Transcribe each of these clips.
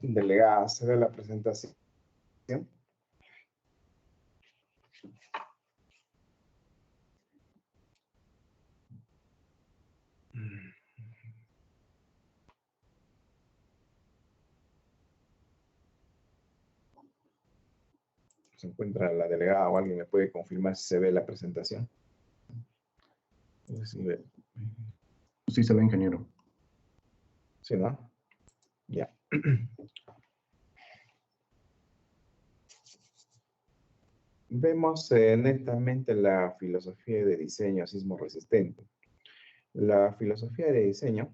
Delegada, se ve la presentación. Se encuentra la delegada o alguien me puede confirmar si se ve la presentación. Sí se ve, ingeniero. ¿Sí, no? Ya. Vemos netamente la filosofía de diseño sismo resistente. La filosofía de diseño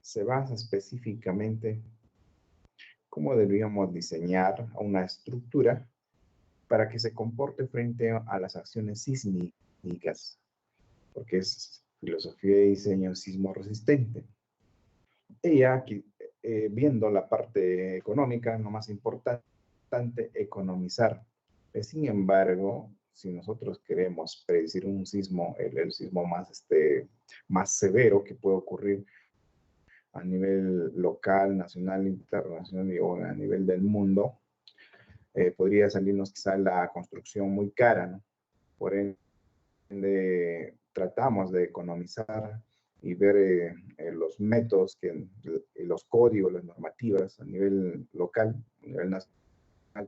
se basa específicamente cómo deberíamos diseñar una estructura para que se comporte frente a las acciones sísmicas, porque es filosofía de diseño sismo resistente. Ella, aquí, viendo la parte económica, lo más importante, economizar. Sin embargo, si nosotros queremos predecir un sismo, el sismo más severo que puede ocurrir a nivel local, nacional, internacional o a nivel del mundo, podría salirnos quizá la construcción muy cara, ¿no? Por ende, tratamos de economizar y ver los métodos, los códigos, las normativas a nivel local, a nivel nacional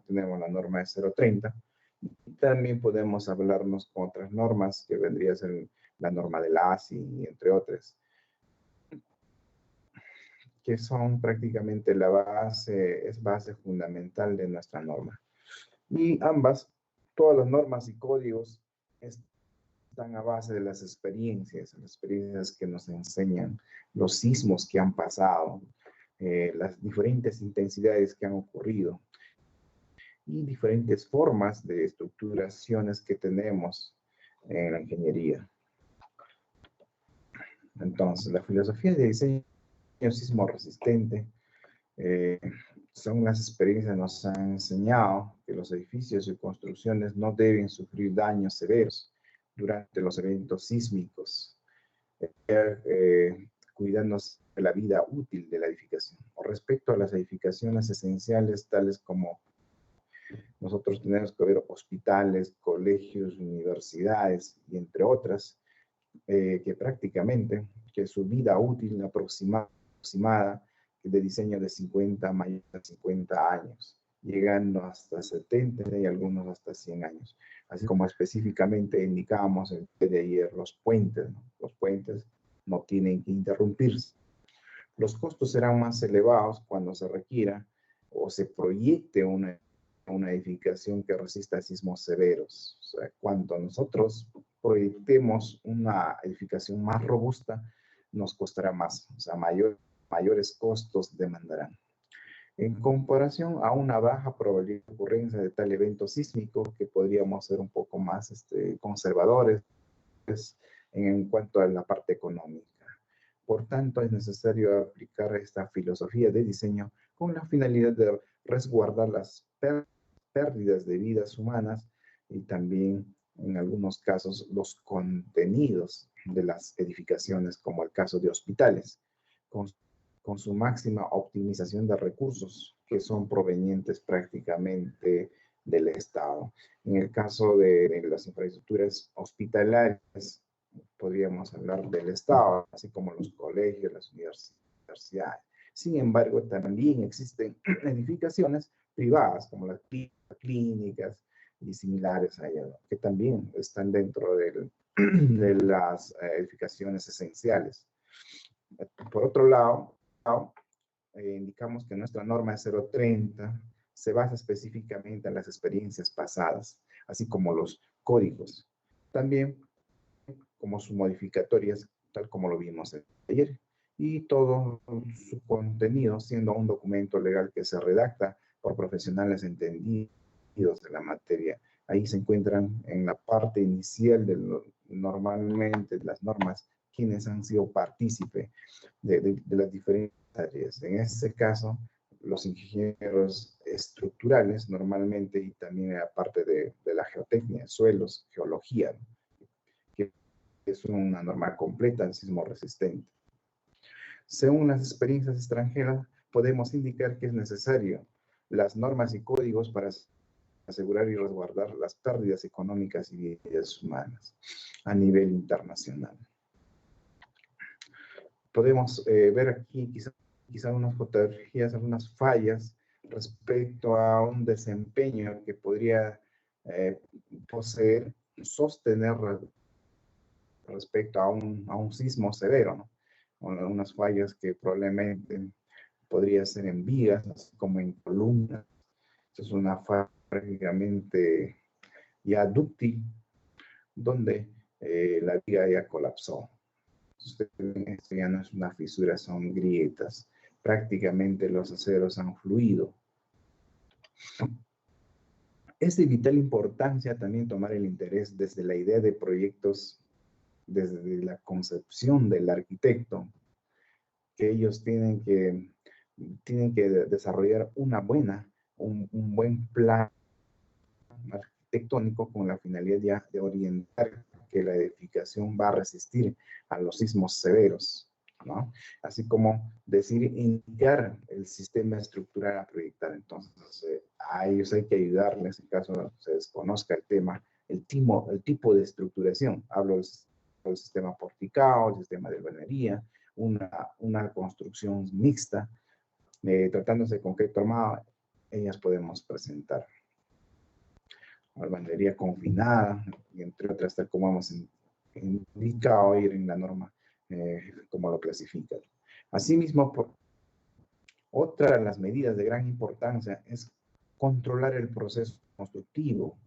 tenemos la norma de 030, y también podemos hablarnos con otras normas que vendría a ser la norma del ASI, entre otras, que son prácticamente es base fundamental de nuestra norma. Y ambas, todas las normas y códigos están a base de las experiencias que nos enseñan, los sismos que han pasado, las diferentes intensidades que han ocurrido y diferentes formas de estructuraciones que tenemos en la ingeniería. Entonces, la filosofía de diseño sismo resistente son las experiencias que nos han enseñado que los edificios y construcciones no deben sufrir daños severos durante los eventos sísmicos, cuidándonos de la vida útil de la edificación. O respecto a las edificaciones esenciales, tales como nosotros tenemos que ver hospitales, colegios, universidades y entre otras, que prácticamente que su vida útil aproximada de diseño de 50 a 50 años, llegando hasta 70 y algunos hasta 100 años. Así como específicamente indicábamos el día de ayer, los puentes, ¿no? Los puentes no tienen que interrumpirse. Los costos serán más elevados cuando se requiera o se proyecte una edificación que resista sismos severos. O sea, cuando nosotros proyectemos una edificación más robusta, nos costará más, o sea, mayores costos demandarán. En comparación a una baja probabilidad de ocurrencia de tal evento sísmico, que podríamos ser un poco más conservadores en cuanto a la parte económica. Por tanto, es necesario aplicar esta filosofía de diseño con la finalidad de resguardar las pérdidas de vidas humanas y también, en algunos casos, los contenidos de las edificaciones, como el caso de hospitales, con su máxima optimización de recursos que son provenientes prácticamente del Estado. En el caso de las infraestructuras hospitalarias, podríamos hablar del Estado, así como los colegios, las universidades. Sin embargo, también existen edificaciones privadas, como las clínicas y similares a ellas, que también están dentro de las edificaciones esenciales. Por otro lado, indicamos que nuestra norma de 030 se basa específicamente en las experiencias pasadas, así como los códigos. También como sus modificatorias, tal como lo vimos ayer, y todo su contenido siendo un documento legal que se redacta por profesionales entendidos de la materia. Ahí se encuentran en la parte inicial normalmente de las normas quienes han sido partícipe de las diferentes áreas. En este caso, los ingenieros estructurales normalmente y también aparte de la geotecnia, suelos, geología, que es una norma completa en sismo resistente. Según las experiencias extranjeras, podemos indicar que es necesario las normas y códigos para asegurar y resguardar las pérdidas económicas y vidas humanas a nivel internacional. Podemos ver aquí quizá unas fotografías, algunas fallas respecto a un desempeño que podría poseer, sostener respecto a un sismo severo, ¿no? Unas fallas que probablemente podría ser en vigas, así como en columnas. Esto es una falla prácticamente ya dúctil, donde la viga ya colapsó. Esto ya no es una fisura, son grietas. Prácticamente los aceros han fluido. Es de vital importancia también tomar el interés desde la idea de proyectos, desde la concepción del arquitecto, que ellos tienen que desarrollar un buen plan arquitectónico con la finalidad ya de orientar que la edificación va a resistir a los sismos severos, ¿no? Así como indicar el sistema estructural a proyectar. Entonces, a ellos hay que ayudarles en caso se desconozca el tema, el tipo de estructuración. Hablo del sistema porticado, el sistema de albañilería, una construcción mixta, tratándose de concreto armado, ellas podemos presentar albañilería confinada, y entre otras, tal como hemos indicado ir en la norma, como lo clasifica. Asimismo, otra de las medidas de gran importancia es controlar el proceso constructivo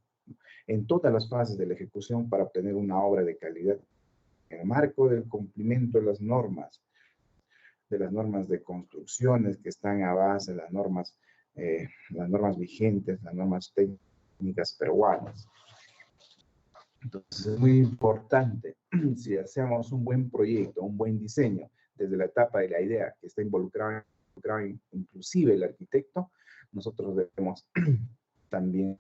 en todas las fases de la ejecución para obtener una obra de calidad en el marco del cumplimiento de las normas de construcciones que están a base de las normas vigentes, las normas técnicas peruanas. Entonces es muy importante, si hacemos un buen proyecto, un buen diseño, desde la etapa de la idea que está involucrado inclusive el arquitecto, nosotros debemos también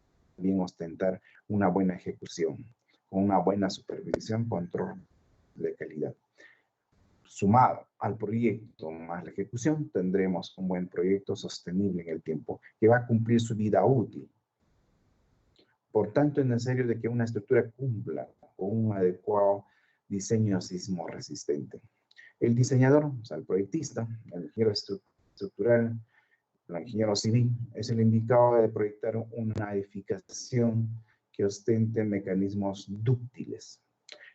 ostentar una buena ejecución, con una buena supervisión, control de calidad. Sumado al proyecto más la ejecución, tendremos un buen proyecto sostenible en el tiempo, que va a cumplir su vida útil. Por tanto, es necesario de que una estructura cumpla con un adecuado diseño sismo resistente. El diseñador, o sea, el proyectista, el ingeniero estructural, el ingeniero civil, es el indicado de proyectar una edificación que ostente mecanismos dúctiles,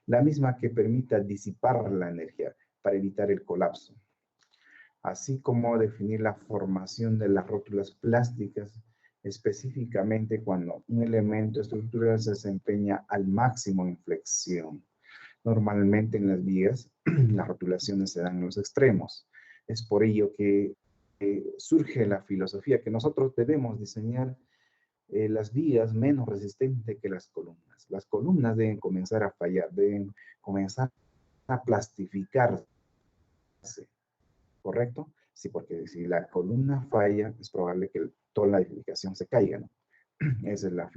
la misma que permita disipar la energía para evitar el colapso, así como definir la formación de las rótulas plásticas, específicamente cuando un elemento estructural se desempeña al máximo en flexión. Normalmente en las vigas, las rotulaciones se dan en los extremos. Es por ello que surge la filosofía que nosotros debemos diseñar las vigas menos resistentes que las columnas. Las columnas deben comenzar a fallar, deben comenzar a plastificarse, ¿correcto? Sí, porque si la columna falla, es probable que toda la edificación se caiga, ¿no? Esa es la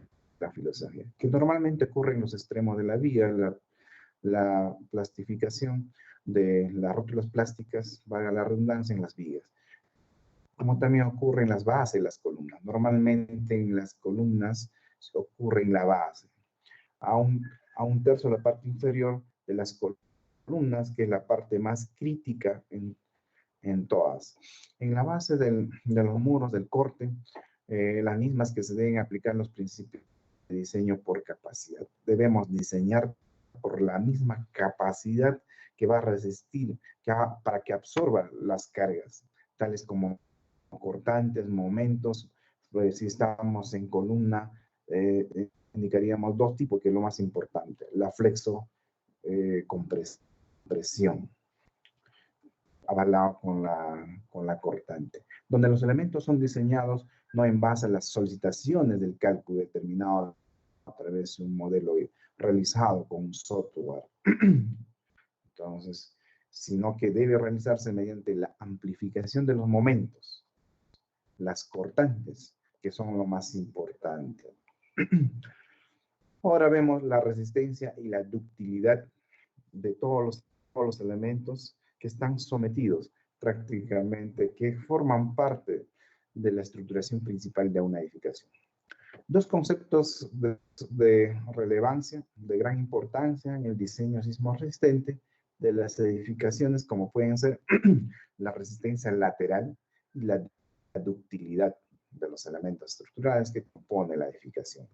filosofía. Que normalmente ocurre en los extremos de la viga, la plastificación de las rótulas plásticas, valga la redundancia, en las vigas. Como también ocurre en las bases de las columnas. Normalmente en las columnas ocurre en la base. A un tercio de la parte inferior de las columnas, que es la parte más crítica en todas. En la base de los muros del corte, las mismas que se deben aplicar los principios de diseño por capacidad. Debemos diseñar por la misma capacidad que va a resistir, para que absorba las cargas, tales como cortantes, momentos. Pues si estamos en columna, indicaríamos dos tipos, que es lo más importante: la flexo compresión, avalado con la cortante, donde los elementos son diseñados no en base a las solicitaciones del cálculo determinado a través de un modelo realizado con un software. Entonces, sino que debe realizarse mediante la amplificación de los momentos, las cortantes, que son lo más importante. Ahora vemos la resistencia y la ductilidad de todos los elementos que están sometidos prácticamente que forman parte de la estructuración principal de una edificación. Dos conceptos de relevancia, de gran importancia en el diseño sismo resistente de las edificaciones, como pueden ser la resistencia lateral y la ductilidad de los elementos estructurales que compone la edificación.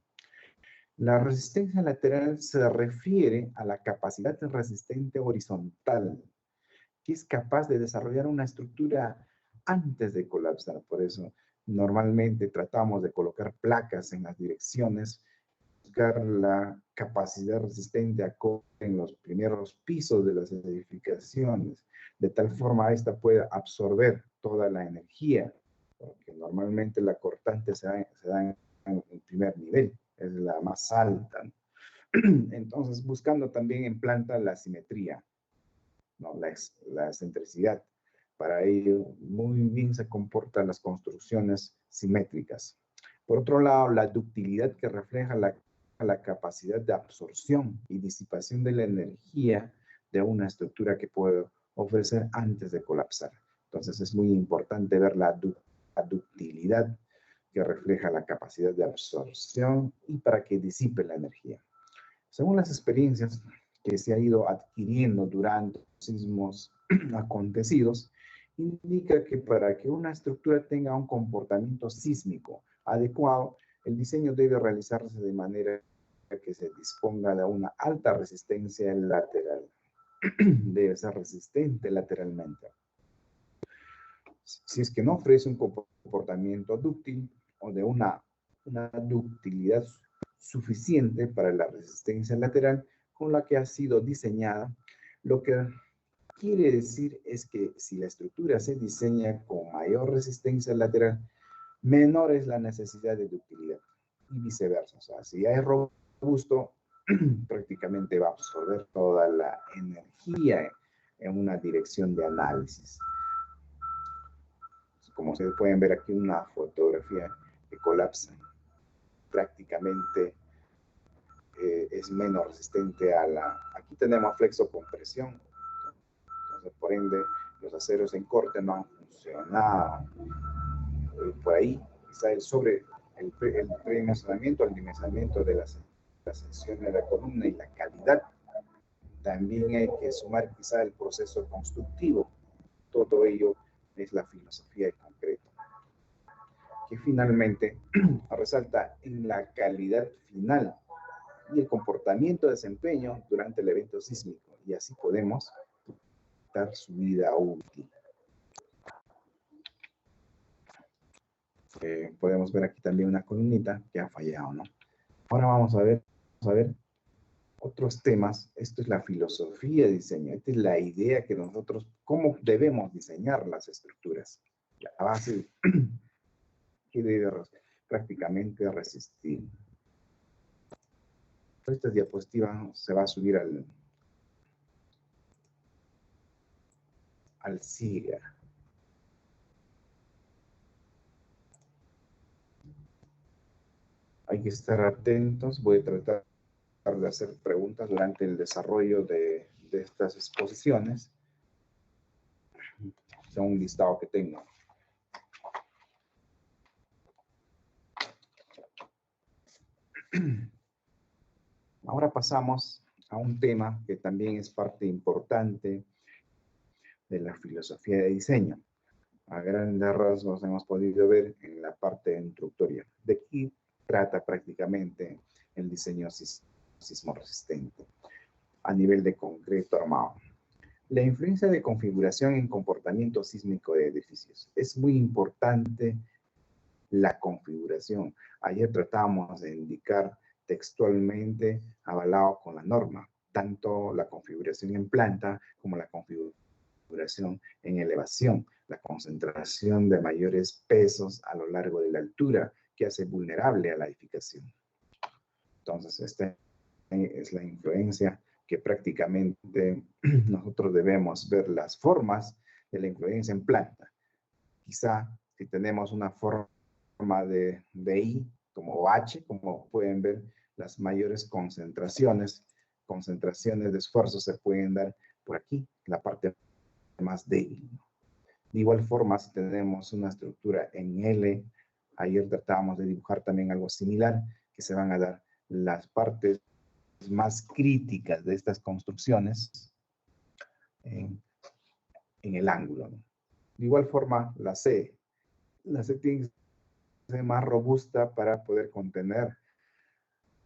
La resistencia lateral se refiere a la capacidad resistente horizontal, que es capaz de desarrollar una estructura antes de colapsar. Por eso, normalmente tratamos de colocar placas en las direcciones, buscar la capacidad resistente en los primeros pisos de las edificaciones, de tal forma esta pueda absorber toda la energía, porque normalmente la cortante se da en el primer nivel, es la más alta. Entonces, buscando también en planta la simetría, ¿no? La excentricidad. Para ello, muy bien se comportan las construcciones simétricas. Por otro lado, la ductilidad que refleja la capacidad de absorción y disipación de la energía de una estructura que puede ofrecer antes de colapsar. Entonces, es muy importante ver la ductilidad que refleja la capacidad de absorción y para que disipe la energía. Según las experiencias que se ha ido adquiriendo durante los sismos acontecidos, indica que para que una estructura tenga un comportamiento sísmico adecuado, el diseño debe realizarse de manera que se disponga de una alta resistencia lateral. Debe ser resistente lateralmente. Si es que no ofrece un comportamiento dúctil o de una ductilidad suficiente para la resistencia lateral con la que ha sido diseñada, lo que quiere decir es que si la estructura se diseña con mayor resistencia lateral, menor es la necesidad de ductilidad y viceversa. O sea, si ya es robusto, prácticamente va a absorber toda la energía en una dirección de análisis. Como ustedes pueden ver aquí una fotografía que colapsa. Prácticamente es menos resistente a la... Aquí tenemos flexocompresión. Entonces, por ende, los aceros en corte no han funcionado. Por ahí está el predimensionamiento, el dimensionamiento de las secciones de la columna y la calidad. También hay que sumar quizá el proceso constructivo. Todo ello es la filosofía de concreto, que finalmente resalta en la calidad final y el comportamiento de desempeño durante el evento sísmico, y así podemos dar su vida útil. Podemos ver aquí también una columnita que ha fallado, ¿no? Ahora vamos a ver otros temas. Esto es la filosofía de diseño. Esta es la idea que nosotros, cómo debemos diseñar las estructuras. La base que debe prácticamente resistir. Esta diapositiva se va a subir al SIGA. Hay que estar atentos. Voy a tratar de hacer preguntas durante el desarrollo de estas exposiciones. Son un listado que tengo. Ahora pasamos a un tema que también es parte importante de la filosofía de diseño. A grandes rasgos hemos podido ver en la parte introductoria. De aquí trata prácticamente el diseño sismo resistente a nivel de concreto armado. La influencia de configuración en comportamiento sísmico de edificios. Es muy importante la configuración. Ayer tratamos de indicar textualmente, avalado con la norma, tanto la configuración en planta como la configuración en elevación, la concentración de mayores pesos a lo largo de la altura que hace vulnerable a la edificación. Entonces, esta es la influencia que prácticamente nosotros debemos ver las formas de la influencia en planta. Quizá si tenemos una forma de I como H, como pueden ver, las mayores concentraciones de esfuerzo se pueden dar por aquí, la parte más débil. De igual forma, si tenemos una estructura en L, ayer tratábamos de dibujar también algo similar, que se van a dar las partes más críticas de estas construcciones en el ángulo, ¿no? De igual forma, la C tiene que ser más robusta para poder contener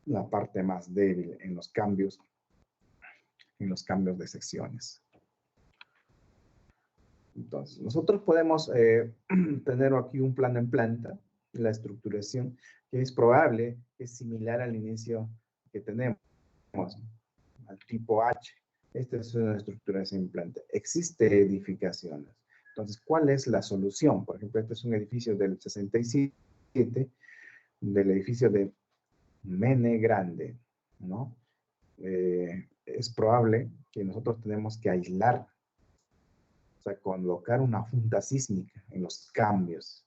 la parte más débil en los cambios de secciones. Entonces, nosotros podemos tener aquí un plano en planta, la estructuración, que es probable, es similar al inicio que tenemos, al tipo H. Esta es una estructuración en planta. Existe edificaciones. Entonces, ¿cuál es la solución? Por ejemplo, este es un edificio del 67, del edificio de Mene Grande, ¿no? Es probable que nosotros tenemos que aislar, o sea, colocar una junta sísmica en los cambios.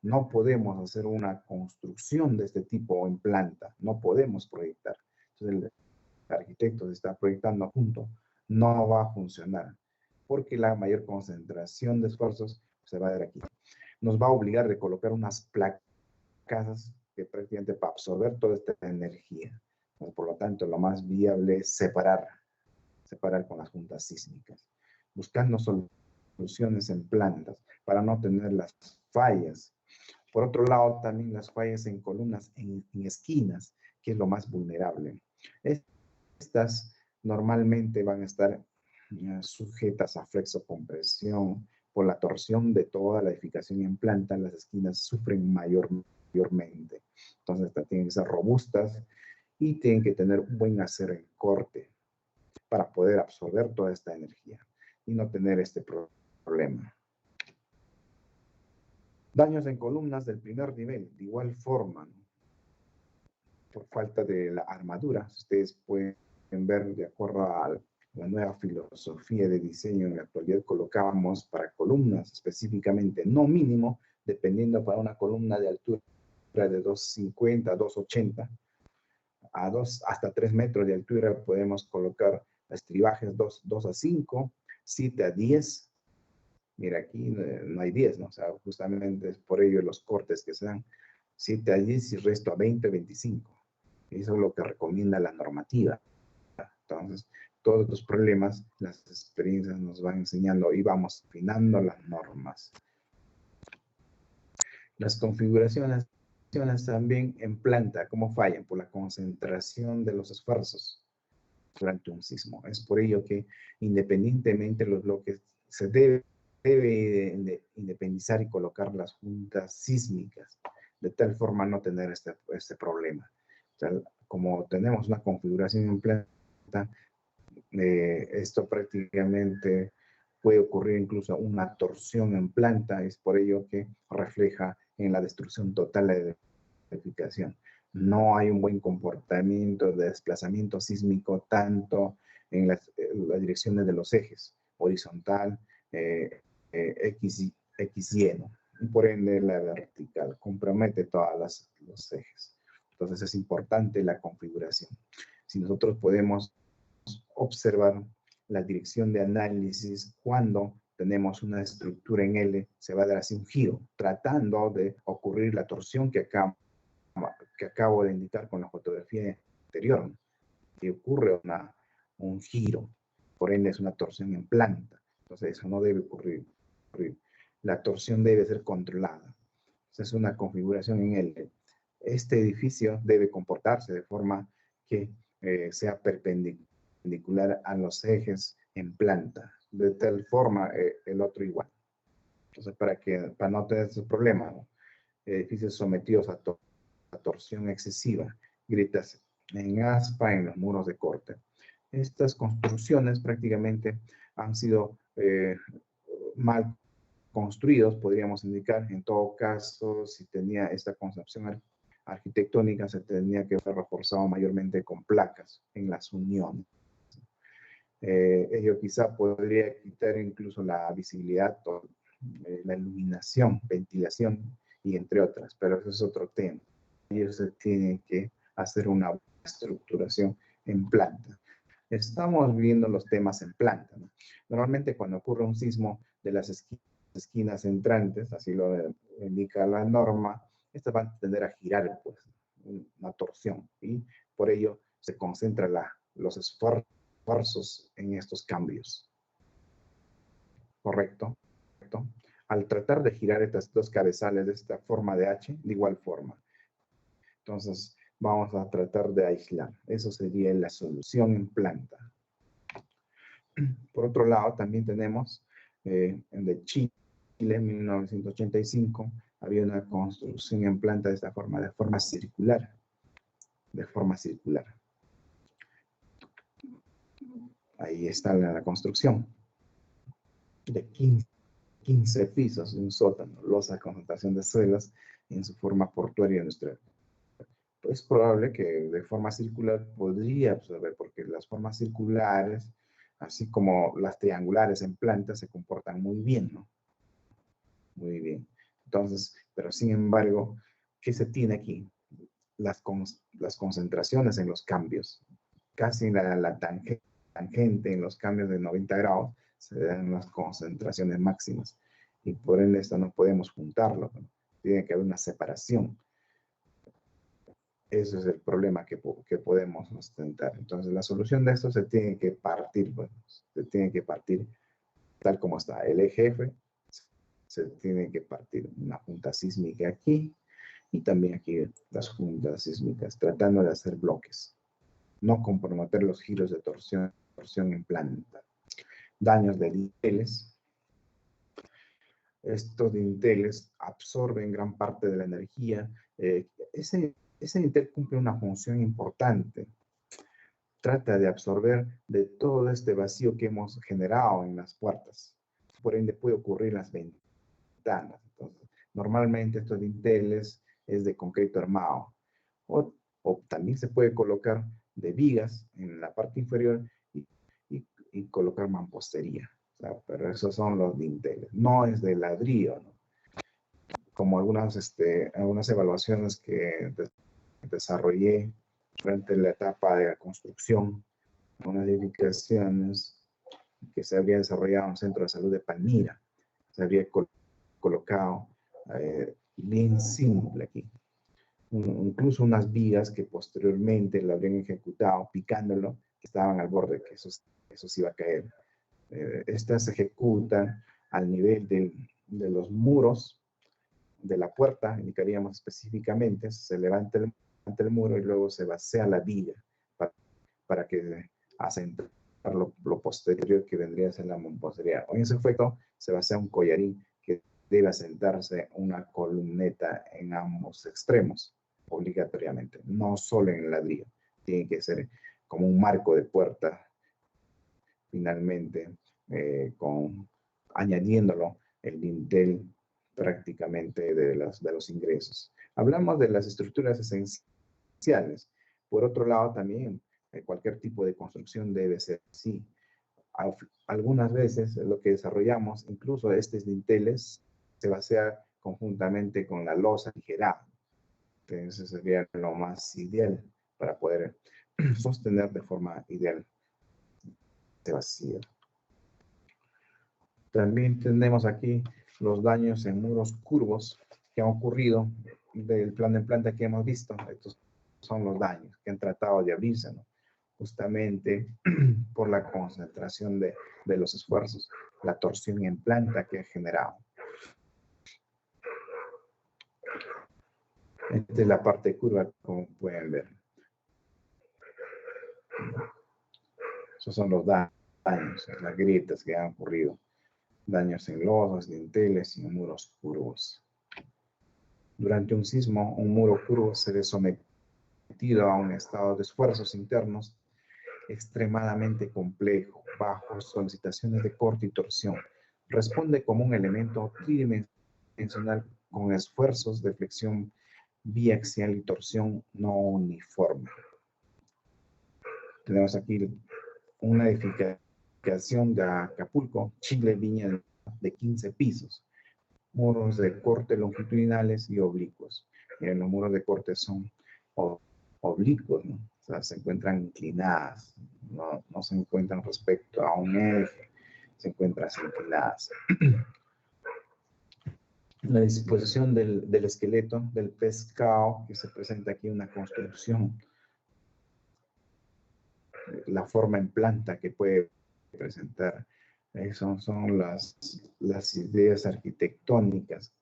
No podemos hacer una construcción de este tipo en planta, no podemos proyectar. Entonces, el arquitecto se está proyectando junto, no va a funcionar, porque la mayor concentración de esfuerzos se va a dar aquí. Nos va a obligar a colocar unas placas que prácticamente para absorber toda esta energía. Por lo tanto, lo más viable es separar con las juntas sísmicas, buscando soluciones en plantas para no tener las fallas. Por otro lado, también las fallas en columnas, en esquinas, que es lo más vulnerable. Estas normalmente van a estar sujetas a flexocompresión. Por la torsión de toda la edificación en planta, las esquinas sufren mayormente. Entonces, estas tienen que ser robustas y tienen que tener un buen acero en corte para poder absorber toda esta energía y no tener este problema. Daños en columnas del primer nivel, de igual forma, ¿no? Por falta de la armadura. Ustedes pueden ver, de acuerdo a la nueva filosofía de diseño, en la actualidad colocábamos para columnas específicamente, no mínimo, dependiendo para una columna de altura de 250, 280, hasta 3 metros de altura podemos colocar estribajes 2 a 5, 7 a 10. Mira, aquí no hay 10, ¿no? O sea, justamente es por ello los cortes que se dan 7 a 10 y resto a 20, 25. Eso es lo que recomienda la normativa. Entonces, todos los problemas, las experiencias nos van enseñando y vamos afinando las normas. Las configuraciones también en planta, ¿cómo fallan? Por la concentración de los esfuerzos durante un sismo. Es por ello que independientemente de los bloques, se debe independizar y colocar las juntas sísmicas, de tal forma no tener este problema. O sea, como tenemos una configuración en planta, esto prácticamente puede ocurrir incluso una torsión en planta, es por ello que refleja en la destrucción total de la edificación. No hay un buen comportamiento de desplazamiento sísmico tanto en las direcciones de los ejes, horizontal, X y ¿no? Y por ende la vertical compromete todos los ejes. Entonces es importante la configuración. Si nosotros podemos observar la dirección de análisis cuando tenemos una estructura en L, se va a dar así un giro, tratando de ocurrir la torsión que acabo de indicar con la fotografía anterior, ¿no? Que ocurre un giro, por ende es una torsión en planta. Entonces eso no debe ocurrir. La torsión debe ser controlada. Esa es una configuración en L. Este edificio debe comportarse de forma que sea perpendicular a los ejes en planta, de tal forma el otro igual. Entonces, para no tener ese problema, ¿no? Edificios sometidos a torsión excesiva, grietas en aspa en los muros de corte. Estas construcciones prácticamente han sido mal construidos, podríamos indicar. En todo caso, si tenía esta concepción arquitectónica, se tenía que haber reforzado mayormente con placas en las uniones. Ello quizá podría quitar incluso la visibilidad, la iluminación, ventilación y entre otras, pero eso es otro tema. Ellos se tienen que hacer una estructuración en planta. Estamos viendo los temas en planta, ¿no? Normalmente cuando ocurre un sismo de las esquinas esquinas entrantes, así lo indica la norma, estas van a tender a girar, pues, una torsión, y por ello se concentran los esfuerzos en estos cambios. ¿Correcto? ¿Correcto? Al tratar de girar estas dos cabezales de esta forma de H, de igual forma. Entonces, vamos a tratar de aislar. Eso sería la solución en planta. Por otro lado, también tenemos de Chile, en 1985, había una construcción en planta de esta forma, de forma circular. Ahí está la construcción. De 15 pisos, un sótano, losa, concentración de suelos en su forma portuaria industrial. Es probable que de forma circular podría absorber, porque las formas circulares, así como las triangulares en planta, se comportan muy bien, ¿no? Muy bien. Entonces, pero sin embargo, ¿qué se tiene aquí? Las concentraciones en los cambios. Casi la tangente en los cambios de 90 grados se dan las concentraciones máximas. Y por ende, esto no podemos juntarlo, ¿no? Tiene que haber una separación. Ese es el problema que podemos ostentar. Entonces, la solución de esto se tiene que partir, bueno, se tiene que partir tal como está. El eje F se tiene que partir una junta sísmica aquí y también aquí las juntas sísmicas, tratando de hacer bloques. No comprometer los giros de torsión en planta. Daños de dinteles. Estos dinteles absorben gran parte de la energía. Ese dintel cumple una función importante. Trata de absorber de todo este vacío que hemos generado en las puertas. Por ende puede ocurrir en las ventanas. Entonces, normalmente estos dinteles es de concreto armado. O también se puede colocar de vigas en la parte inferior y colocar mampostería. O sea, pero esos son los dinteles. No es de ladrillo, ¿no? Como algunas evaluaciones que desarrollé durante la etapa de la construcción, unas edificaciones que se había desarrollado en un centro de salud de Palmira. Se había colocado bien simple aquí. Incluso unas vigas que posteriormente lo habían ejecutado picándolo, que estaban al borde, que eso se iba a caer. Estas se ejecutan al nivel de los muros de la puerta, indicaríamos específicamente, se levanta el muro y luego se vacía la viga para que asentar lo posterior que vendría a ser la mampostería. En ese efecto se vacía un collarín que debe asentarse una columneta en ambos extremos, obligatoriamente, no solo en el ladrillo. Tiene que ser como un marco de puerta, finalmente, añadiéndolo el dintel prácticamente de los ingresos. Hablamos de las estructuras esenciales. Por otro lado, también cualquier tipo de construcción debe ser así. Algunas veces lo que desarrollamos, incluso estos dinteles, se basea conjuntamente con la losa ligerada. Entonces sería lo más ideal para poder sostener de forma ideal este vacío. También tenemos aquí los daños en muros curvos que han ocurrido del plan de planta que hemos visto. Estos son los daños que han tratado de abrirse, ¿no? Justamente por la concentración de los esfuerzos, la torsión en planta que ha generado. Esta es la parte curva, como pueden ver. Esos son los daños, las grietas que han ocurrido. Daños en losas, dinteles y muros curvos. Durante un sismo, un muro curvo se ve sometido a un estado de esfuerzos internos extremadamente complejo, bajo solicitaciones de corte y torsión. Responde como un elemento tridimensional con esfuerzos de flexión biaxial y torsión no uniforme. Tenemos aquí una edificación de Acapulco, Chile, Viña, de 15 pisos. Muros de corte longitudinales y oblicuos. Miren, los muros de corte son oblicuos, ¿no? O sea, se encuentran inclinadas, no se encuentran respecto a un eje, se encuentran inclinadas. La disposición del esqueleto del pescado, que se presenta aquí una construcción, la forma en planta que puede presentar. Son las ideas arquitectónicas,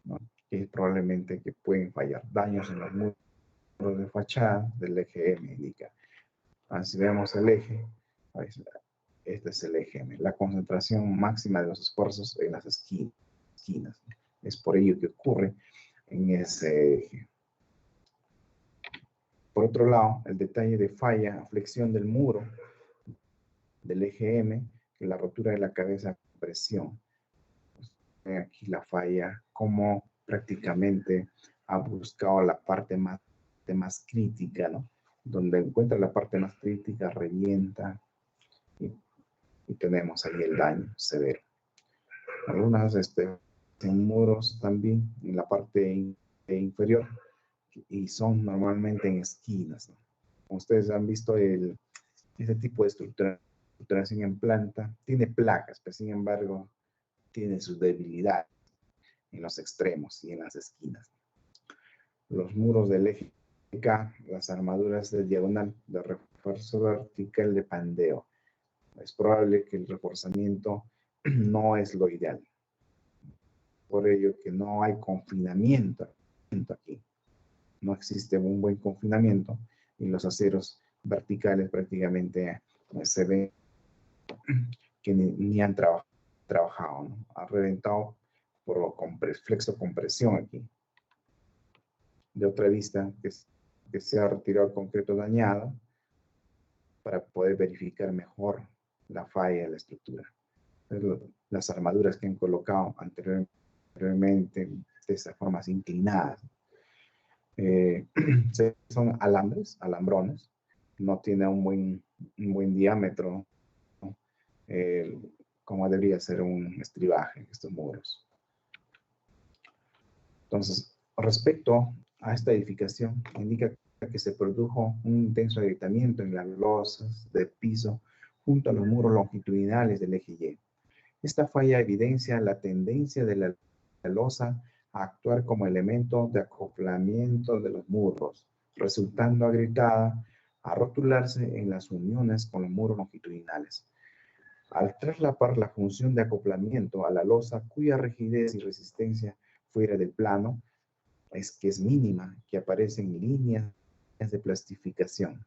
¿no? Que probablemente que pueden fallar. Daños en los muros de fachada del eje M indica. Si vemos el eje, este es el eje M, la concentración máxima de los esfuerzos en las esquinas. Es por ello que ocurre en ese eje. Por otro lado, el detalle de falla, flexión del muro del eje M, que la rotura de la cabeza presión. Aquí la falla, como prácticamente ha buscado la parte más crítica, ¿no? Donde encuentra la parte más crítica, revienta y tenemos ahí el daño severo. Algunas en muros también en la parte inferior y son normalmente en esquinas, ¿no? Como ustedes han visto, este tipo de estructuración en planta tiene placas, pero sin embargo tiene sus debilidades en los extremos y en las esquinas. Los muros del eje K, las armaduras de diagonal, de refuerzo vertical de pandeo. Es probable que el reforzamiento no es lo ideal. Por ello que no hay confinamiento aquí. No existe un buen confinamiento y los aceros verticales prácticamente se ven que ni han trabajado, ¿no? Ha reventado por flexocompresión aquí. De otra vista, que se ha retirado el concreto dañado para poder verificar mejor la falla de la estructura. Las armaduras que han colocado anteriormente de esas formas inclinadas. Son alambrones, no tiene un buen diámetro, ¿no? Como debería ser un estribaje en estos muros. Entonces, respecto a esta edificación, indica que se produjo un intenso agrietamiento en las losas de piso junto a los muros longitudinales del eje Y. Esta falla evidencia la tendencia de la losa a actuar como elemento de acoplamiento de los muros, resultando agrietada a rotularse en las uniones con los muros longitudinales. Al traslapar la función de acoplamiento a la losa, cuya rigidez y resistencia fuera del plano, es mínima, que aparecen líneas de plastificación.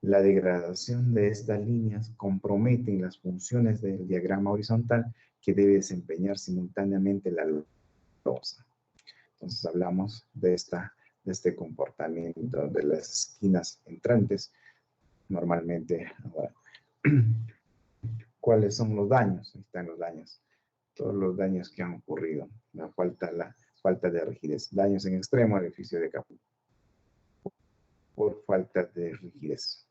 La degradación de estas líneas comprometen las funciones del diagrama horizontal que debe desempeñar simultáneamente la losa. Entonces hablamos de este comportamiento de las esquinas entrantes. Normalmente, ¿cuáles son los daños? Ahí están los daños. Todos los daños que han ocurrido. La falta de rigidez. Daños en extremo, edificio de caput por falta de rigidez.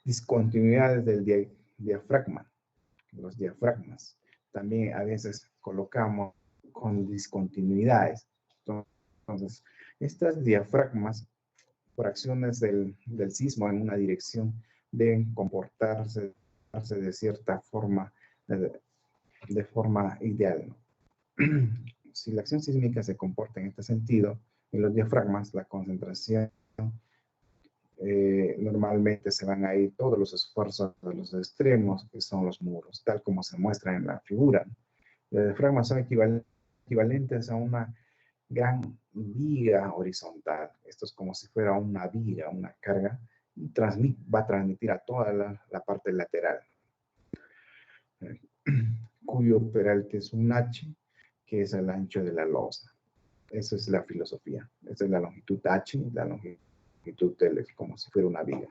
Discontinuidades del diafragma. Los diafragmas. También a veces colocamos con discontinuidades. Entonces, estas diafragmas, por acciones del sismo en una dirección, deben comportarse de cierta forma, de forma ideal. Si la acción sísmica se comporta en este sentido, en los diafragmas, la concentración normalmente se van a ir todos los esfuerzos de los extremos, que son los muros, tal como se muestra en la figura. Los diafragmas son equivalentes a una gran viga horizontal. Esto es como si fuera una viga, una carga, y va a transmitir a toda la parte lateral, cuyo peralte es un H, que es el ancho de la losa. Esa es la filosofía. Esa es la longitud H, la longitud L, es como si fuera una viga.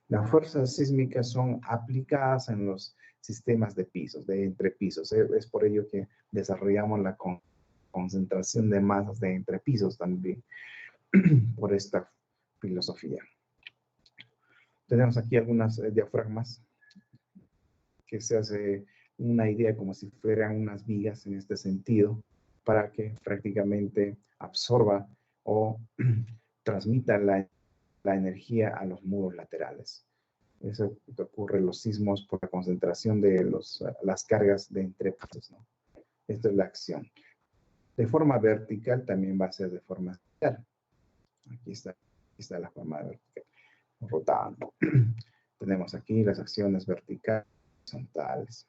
Las fuerzas sísmicas son aplicadas en los sistemas de pisos, de entrepisos. Es por ello que desarrollamos la concentración de masas de entrepisos también, por esta filosofía. Tenemos aquí algunas diafragmas que se hace una idea como si fueran unas vigas en este sentido, para que prácticamente absorba o transmita la energía a los muros laterales. Eso ocurre en los sismos por la concentración de las cargas de entrepisos, ¿no? Esto es la acción. De forma vertical también va a ser de forma vertical. Aquí está la forma vertical, rotando. Tenemos aquí las acciones verticales, horizontales.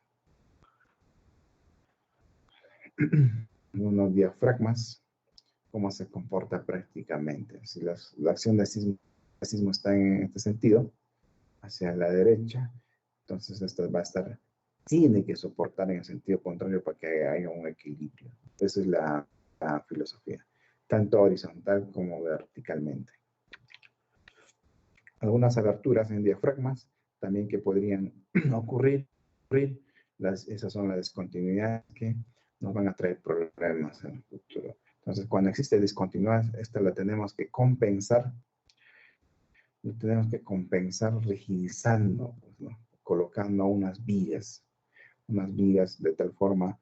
Unos diafragmas, cómo se comporta prácticamente. Si la acción de sismo está en este sentido, hacia la derecha, entonces esta va a estar, tiene que soportar en el sentido contrario para que haya un equilibrio. Esa es la filosofía, tanto horizontal como verticalmente. Algunas aberturas en diafragmas también que podrían ocurrir, esas son las discontinuidades que nos van a traer problemas en el futuro. Entonces, cuando existe discontinuidad, esta la tenemos que compensar, rigidizando, pues, ¿no? Colocando unas vigas de tal forma,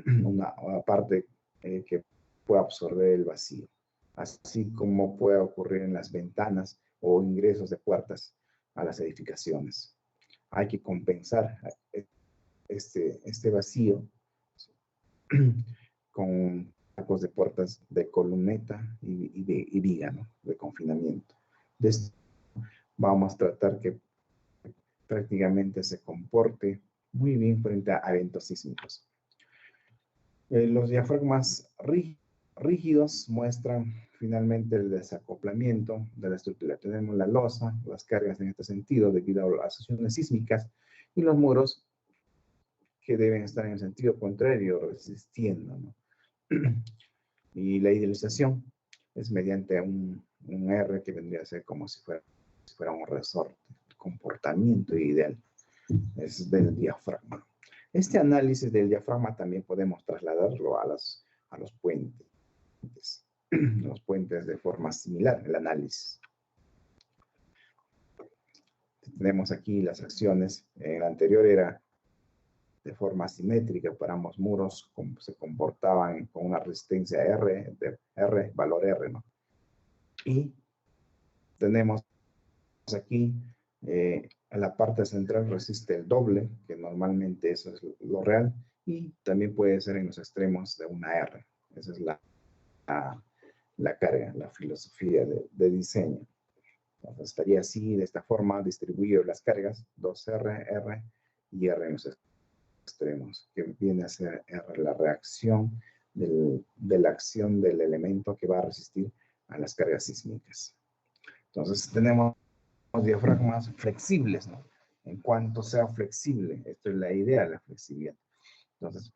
una parte que pueda absorber el vacío, así como puede ocurrir en las ventanas o ingresos de puertas a las edificaciones. Hay que compensar este vacío con arcos de puertas de columneta y viga, ¿no? De confinamiento. De esto vamos a tratar que prácticamente se comporte muy bien frente a eventos sísmicos. Los diafragmas rígidos muestran finalmente el desacoplamiento de la estructura. Tenemos la losa, las cargas en este sentido debido a las acciones sísmicas, y los muros que deben estar en el sentido contrario, resistiendo, ¿no? Y la idealización es mediante un R que vendría a ser como si fuera un resorte. El comportamiento ideal es del diafragma. Este análisis del diafragma también podemos trasladarlo a los puentes. Los puentes de forma similar, el análisis. Tenemos aquí las acciones. En la anterior era de forma simétrica para ambos muros, como se comportaban con una resistencia R, valor R, ¿no? Y tenemos aquí en la parte central resiste el doble, que normalmente eso es lo real, y también puede ser en los extremos de una R. Esa es la carga, la filosofía de diseño. Entonces estaría así, de esta forma, distribuido las cargas, 2R, R y R en los extremos, que viene a ser R la reacción de la acción del elemento que va a resistir a las cargas sísmicas. Entonces tenemos diafragmas flexibles, ¿no? En cuanto sea flexible, esto es la idea de la flexibilidad. Entonces,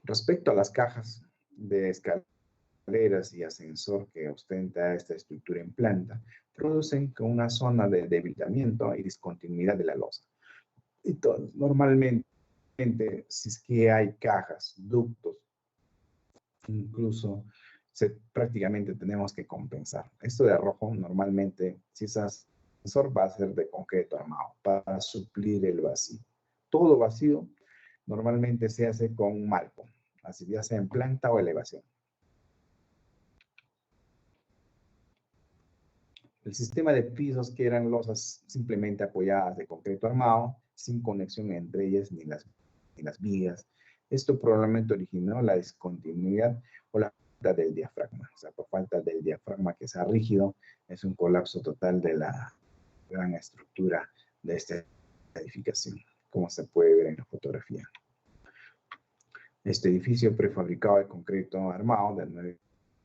respecto a las cajas de escaleras y ascensor que ostenta esta estructura en planta, producen con una zona de debilitamiento y discontinuidad de la losa. Entonces, normalmente, si es que hay cajas, ductos, incluso prácticamente tenemos que compensar. Esto de rojo, normalmente, si es ascensor, va a ser de concreto armado para suplir el vacío. Todo vacío normalmente se hace con un marco, así ya sea en planta o elevación. El sistema de pisos que eran losas simplemente apoyadas de concreto armado, sin conexión entre ellas ni las vigas. Esto probablemente originó la discontinuidad o la falta del diafragma. O sea, por falta del diafragma que sea rígido, es un colapso total de la gran estructura de esta edificación, como se puede ver en la fotografía. Este edificio prefabricado de concreto armado de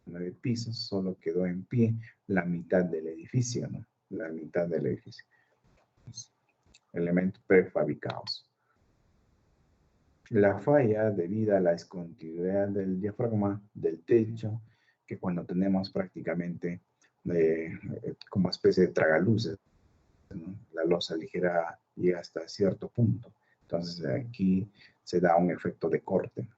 9 pisos, solo quedó en pie la mitad del edificio, ¿no? La mitad del edificio. Elementos prefabricados. La falla debido a la discontinuidad del diafragma del techo, que cuando tenemos prácticamente como especie de tragaluces, ¿no? La losa ligera llega hasta cierto punto. Entonces aquí se da un efecto de corte.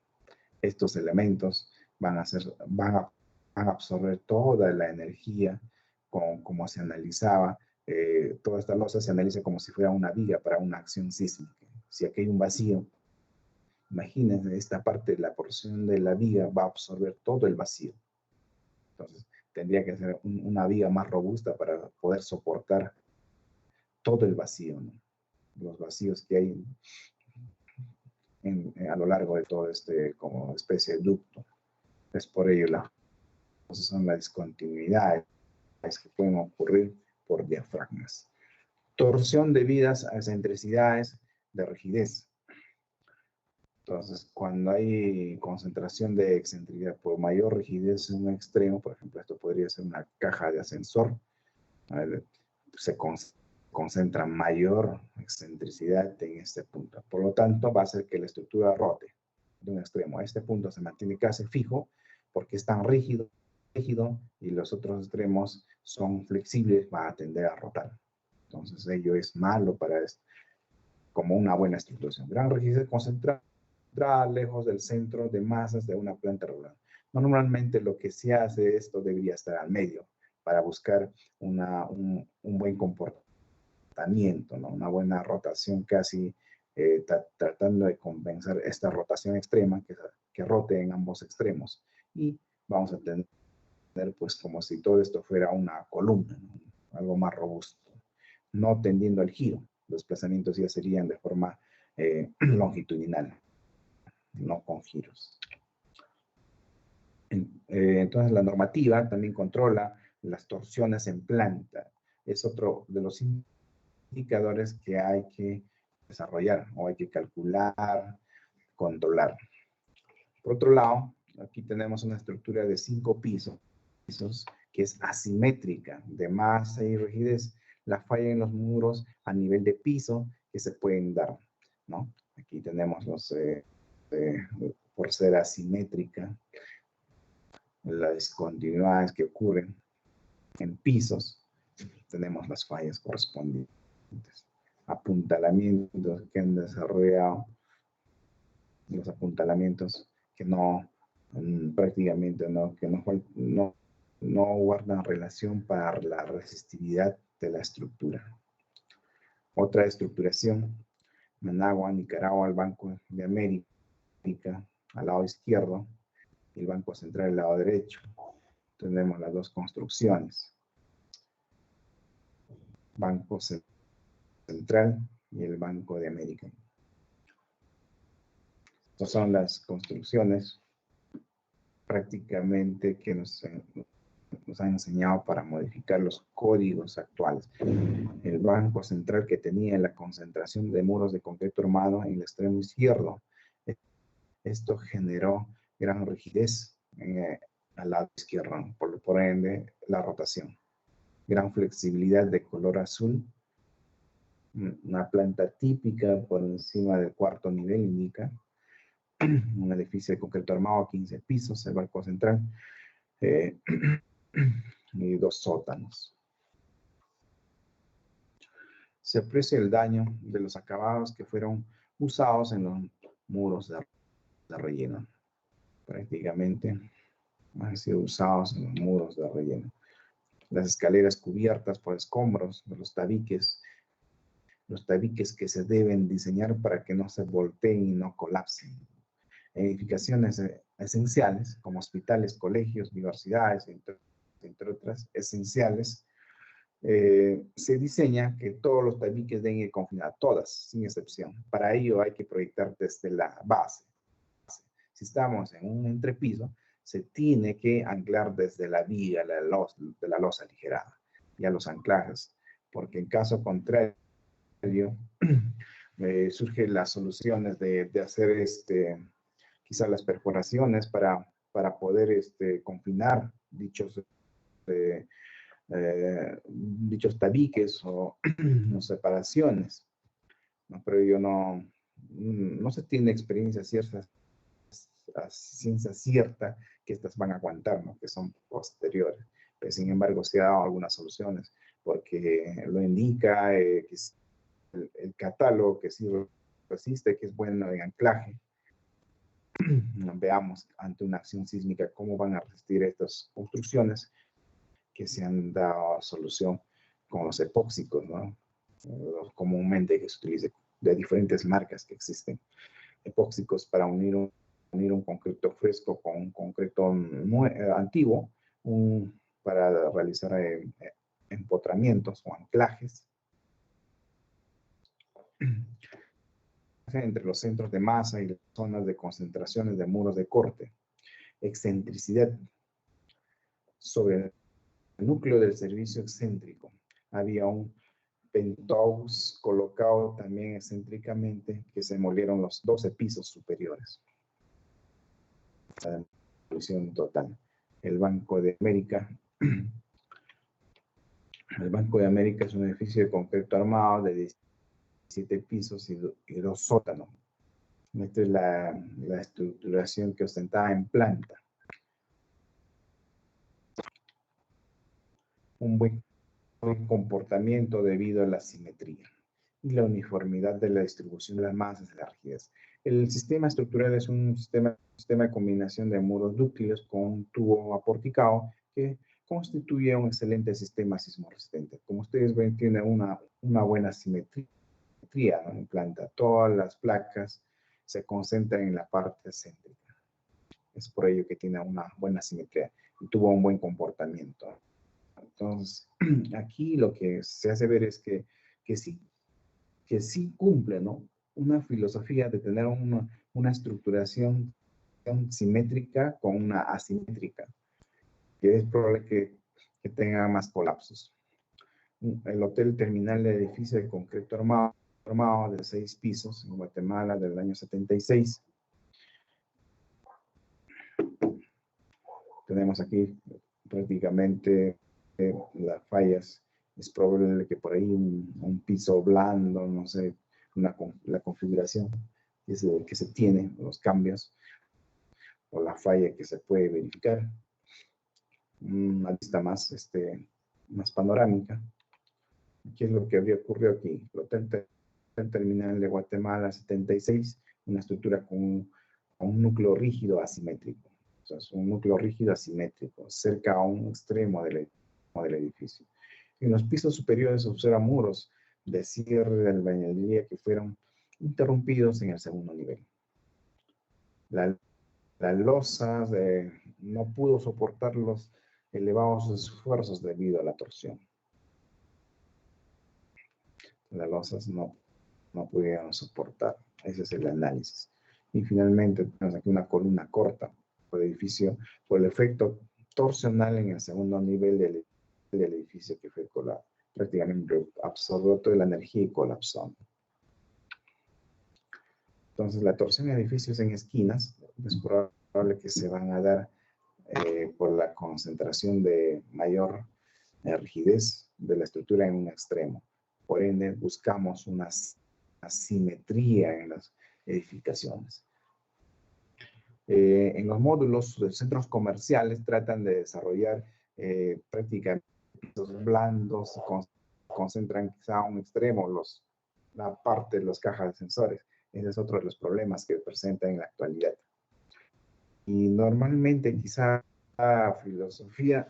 Estos elementos van a absorber toda la energía como se analizaba. Toda esta losa se analiza como si fuera una viga para una acción sísmica. Si aquí hay un vacío, imagínense, esta parte, la porción de la viga va a absorber todo el vacío. Entonces, tendría que ser una viga más robusta para poder soportar todo el vacío, ¿no? Los vacíos que hay a lo largo de todo este como especie de ducto. Es por ello entonces son las discontinuidades que pueden ocurrir por diafragmas. Torsión debidas a excentricidades de rigidez. Entonces, cuando hay concentración de excentricidad por mayor rigidez en un extremo, por ejemplo, esto podría ser una caja de ascensor, se concentra mayor excentricidad en este punto. Por lo tanto, va a hacer que la estructura rote de un extremo. Este punto se mantiene casi fijo porque es tan rígido y los otros extremos son flexibles, va a tender a rotar. Entonces, ello es malo para esto, como una buena estructuración. Gran rigidez concentrada lejos del centro de masas de una planta regular. Normalmente lo que se hace esto debería estar al medio para buscar un buen comportamiento, ¿no? Una buena rotación casi tratando de compensar esta rotación extrema que rote en ambos extremos. Y vamos a tener pues como si todo esto fuera una columna, ¿no? Algo más robusto, no tendiendo al giro. Los desplazamientos ya serían de forma longitudinal, no con giros. Entonces la normativa también controla las torsiones en planta. Es otro de los indicadores que hay que desarrollar o hay que calcular, controlar. Por otro lado, aquí tenemos una estructura de 5 pisos que es asimétrica de masa y rigidez. La falla en los muros a nivel de piso que se pueden dar, ¿no? Aquí tenemos por ser asimétrica, las discontinuidades que ocurren en pisos, tenemos las fallas correspondientes. Apuntalamientos que han desarrollado, los apuntalamientos que prácticamente no guardan relación para la resistividad de la estructura. Otra estructuración, Managua, Nicaragua, el Banco de América, al lado izquierdo, y el Banco Central al lado derecho. Tenemos las dos construcciones. Banco Central y el Banco de América. Estas son las construcciones prácticamente que nos han enseñado para modificar los códigos actuales. El Banco Central que tenía la concentración de muros de concreto armado en el extremo izquierdo. Esto generó gran rigidez al lado izquierdo, por ende la rotación. Gran flexibilidad de color azul. Una planta típica por encima del cuarto nivel indica un edificio de concreto armado a 15 pisos, el Banco Central, y 2 sótanos. Se aprecia el daño de los acabados que fueron usados en los muros de relleno. Prácticamente han sido usados en los muros de relleno. Las escaleras cubiertas por escombros de los tabiques que se deben diseñar para que no se volteen y no colapsen. Edificaciones esenciales, como hospitales, colegios, universidades, entre otras esenciales, se diseña que todos los tabiques deben ir confinados, todas, sin excepción. Para ello hay que proyectar desde la base. Si estamos en un entrepiso, se tiene que anclar desde la viga de la losa aligerada, ya los anclajes, porque en caso contrario, surgen las soluciones de hacer quizás las perforaciones para poder confinar dichos tabiques o separaciones, ¿no? Pero yo no se tiene experiencia cierta, a ciencia cierta que estas van a aguantar, ¿no? Que son posteriores. Pero, sin embargo, se han dado algunas soluciones porque lo indica que el catálogo que sí resiste, que es bueno en anclaje. Veamos ante una acción sísmica cómo van a resistir estas construcciones que se han dado solución con los epóxicos, ¿no? Comúnmente que se utiliza de diferentes marcas que existen. Epóxicos para unir un concreto fresco con un concreto antiguo, para realizar empotramientos o anclajes. entre los centros de masa y las zonas de concentraciones de muros de corte. Excentricidad. Sobre el núcleo del servicio excéntrico había un penthouse colocado también excéntricamente que se molieron los 12 pisos superiores. La demolición total. El Banco de América. El Banco de América es un edificio de concreto armado de 17 pisos y 2 sótanos. Esta es la estructuración que ostentaba en planta. Un buen comportamiento debido a la simetría y la uniformidad de la distribución de las masas de la rigidez. El sistema estructural es un sistema de combinación de muros dúctiles con un tubo aporticado que constituye un excelente sistema sismo resistente. Como ustedes ven, tiene una buena simetría, ¿no? En planta. Todas las placas se concentran en la parte céntrica. Es por ello que tiene una buena simetría y tuvo un buen comportamiento. Entonces, aquí lo que se hace ver es que sí cumple, ¿no? Una filosofía de tener una estructuración simétrica con una asimétrica, que es probable que tenga más colapsos. El Hotel Terminal de Edificio de Concreto armado de 6 pisos en Guatemala del año 76. Tenemos aquí prácticamente las fallas. Es probable que por ahí un piso blando, no sé, la configuración que se tiene, los cambios, o la falla que se puede verificar. Una vista más panorámica. ¿Qué es lo que había ocurrido aquí? El Hotel Terminal de Guatemala 76, una estructura con un núcleo rígido asimétrico. O sea, es un núcleo rígido asimétrico, cerca a un extremo del edificio. En los pisos superiores se observan muros de cierre de albañilería que fueron interrumpidos en el segundo nivel. La losa no pudo soportar los elevados esfuerzos debido a la torsión. Las losas no pudieron soportar. Ese es el análisis. Y finalmente tenemos aquí una columna corta por edificio por el efecto torsional en el segundo nivel del edificio que fue prácticamente absorbió toda la energía y colapsó. Entonces la torsión en edificios en esquinas es probable que se van a dar por la concentración de mayor rigidez de la estructura en un extremo. Por ende, buscamos una simetría en las edificaciones. En los módulos de centros comerciales tratan de desarrollar prácticamente pisos blandos, concentran quizá a un extremo la parte de las cajas de sensores. Ese es otro de los problemas que presentan en la actualidad. Y normalmente quizá la filosofía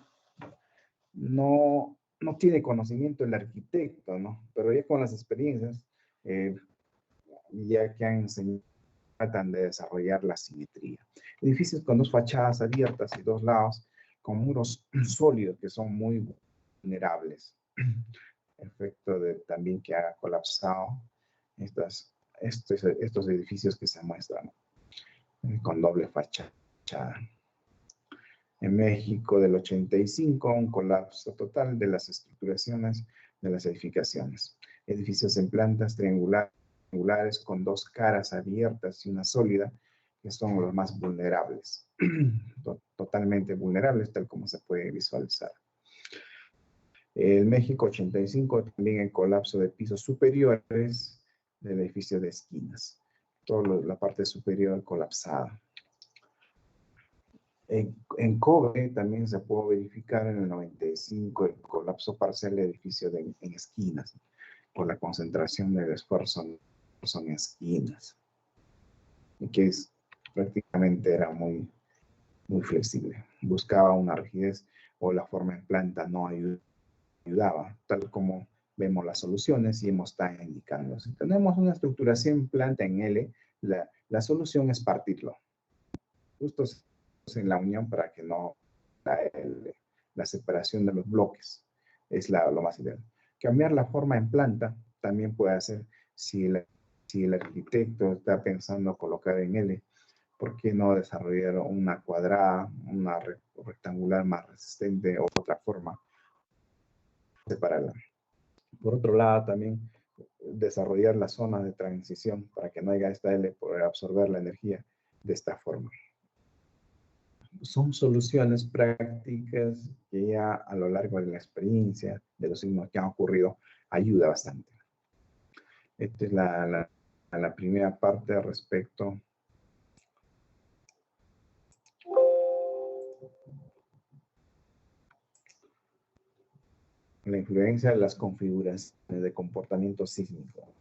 no tiene conocimiento el arquitecto, ¿no? Pero ya con las experiencias, ya que han enseñado, tratan de desarrollar la simetría. Edificios con 2 fachadas abiertas y 2 lados, con muros sólidos que son muy vulnerables. Efecto de también que ha colapsado estos edificios que se muestran con doble fachada. En México del 85, un colapso total de las estructuraciones de las edificaciones. Edificios en plantas triangulares con 2 caras abiertas y una sólida, que son los más vulnerables. Totalmente vulnerables, tal como se puede visualizar. En México 85, también el colapso de pisos superiores del edificio de esquinas. Toda la parte superior colapsada. En Cobre también se pudo verificar en el 95 el colapso parcial del edificio en esquinas, por la concentración del esfuerzo en esquinas, y que prácticamente era muy flexible. Buscaba una rigidez o la forma en planta no ayudaba, tal como vemos las soluciones y hemos estado indicando. Si tenemos una estructuración en planta en L, la solución es partirlo. Justo en la unión para que no la separación de los bloques es lo más ideal. Cambiar la forma en planta también puede hacer si la si el arquitecto está pensando colocar en L, ¿por qué no desarrollar una cuadrada, una rectangular más resistente o otra forma de separarla? Por otro lado, también desarrollar las zonas de transición para que no haya esta L por absorber la energía de esta forma. Son soluciones prácticas que ya a lo largo de la experiencia, de los signos que han ocurrido, ayuda bastante. Esta es la primera parte respecto a la influencia de las configuraciones de comportamiento sísmico.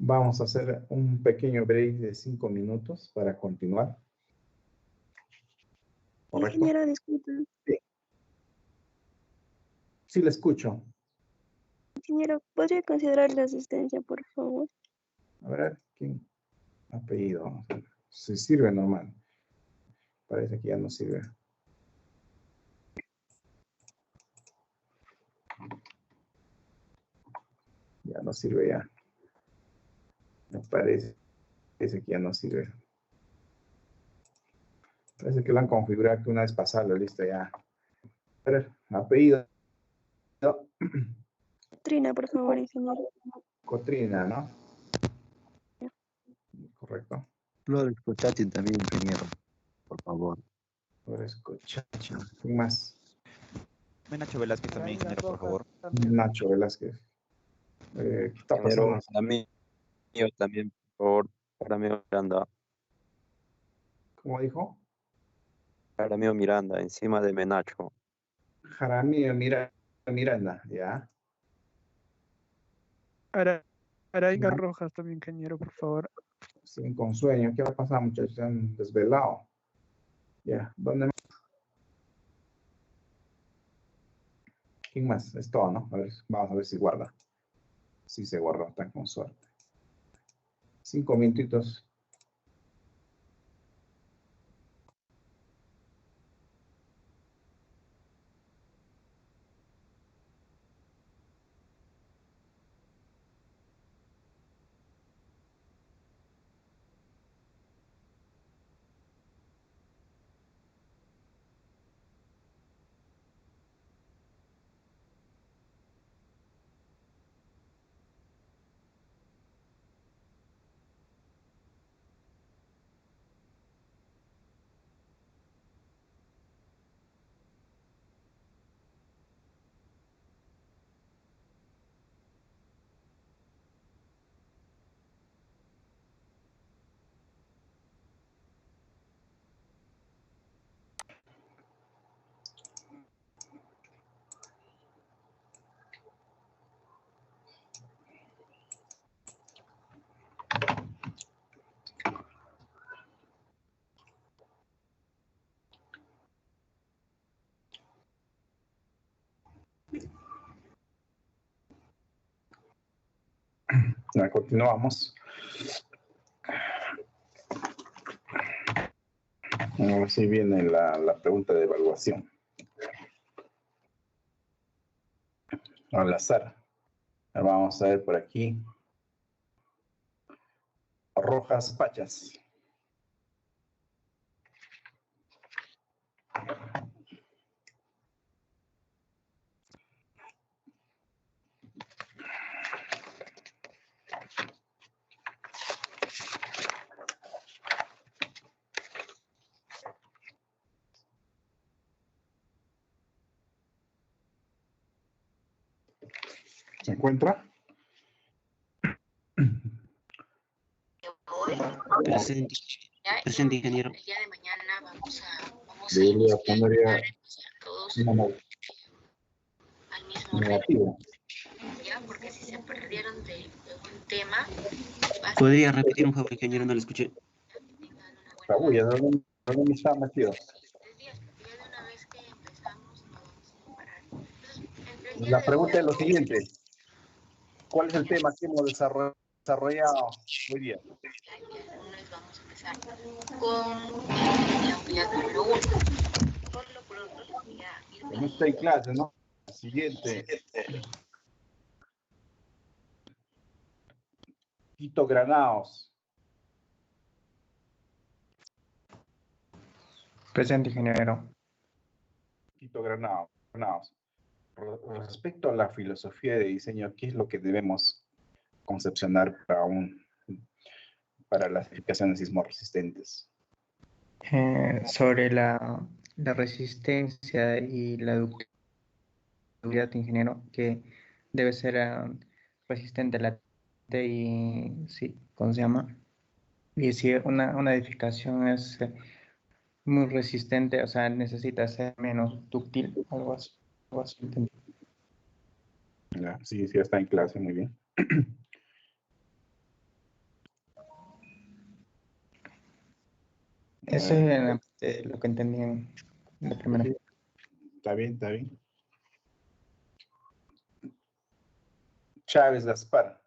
Vamos a hacer un pequeño break de 5 minutos para continuar. ¿Correcto? Ingeniero, disculpe. Sí. Sí, le escucho. Ingeniero, ¿podría considerar la asistencia, por favor? A ver, ¿quién ha pedido? Si sirve normal. Parece que ya no sirve. Ya no sirve ya. Me parece que ya no sirve. Parece que lo han configurado que una vez pasada la lista ya. A ver, apellido. Trina, por favor, ingeniero. Cotrina, ¿no? Correcto. Flores Cochati también, ingeniero, por favor. Flores Cochachi. ¿Quién más? Nacho Velázquez también, ingeniero, por favor. Nacho Velázquez. ¿Qué está Ingeniero, pasando? para mí, yo también, por favor, para mí Miranda, ¿Cómo dijo? para mí Miranda, encima de Menacho. Jaramillo Miranda, ¿ya? Araíga Rojas también, ingeniero, por favor. Siguen con sueño. ¿Qué va a pasar, muchachos? Se han desvelado. Ya, ¿dónde más? ¿Quién más? Es todo, ¿no? A ver, vamos a ver si guarda. Sí se guardó, están con suerte. 5 minutitos. Ya, continuamos. Ahora sí viene la pregunta de evaluación. Al azar. Vamos a ver por aquí. Rojas Pachas. ¿Se encuentra? Presente, presente, ingeniero. El día de mañana vamos a Debería poner ya todos una al mismo ritmo, negativo. ¿ya? Porque si se perdieron de un tema, ¿Podría repetir un favor, ingeniero? No lo escuché. tengan una La buena bulla, ¿dónde está metido? 3 días, porque ya de una vez que empezamos no vamos a parar. Entonces, entre el día La de pregunta es hoy, lo siguiente. ¿Cuál es el tema que hemos desarrollado hoy día? el lunes vamos a empezar con la unidad número 1. Por lo pronto les voy a ir No está en clase, ¿no? Siguiente. Tito Granados. Presente, ingeniero. Tito Granados. Respecto a la filosofía de diseño, ¿qué es lo que debemos concepcionar para las edificaciones sismo resistentes? Sobre la resistencia y la ductilidad, ingeniero, que debe ser resistente a la T y sí, ¿cómo se llama? Y si una edificación es muy resistente, o sea, necesita ser menos dúctil, algo así. Ya, sí, está en clase, muy bien. Eso es lo que entendí en la primera. Está bien. Chávez Gaspar.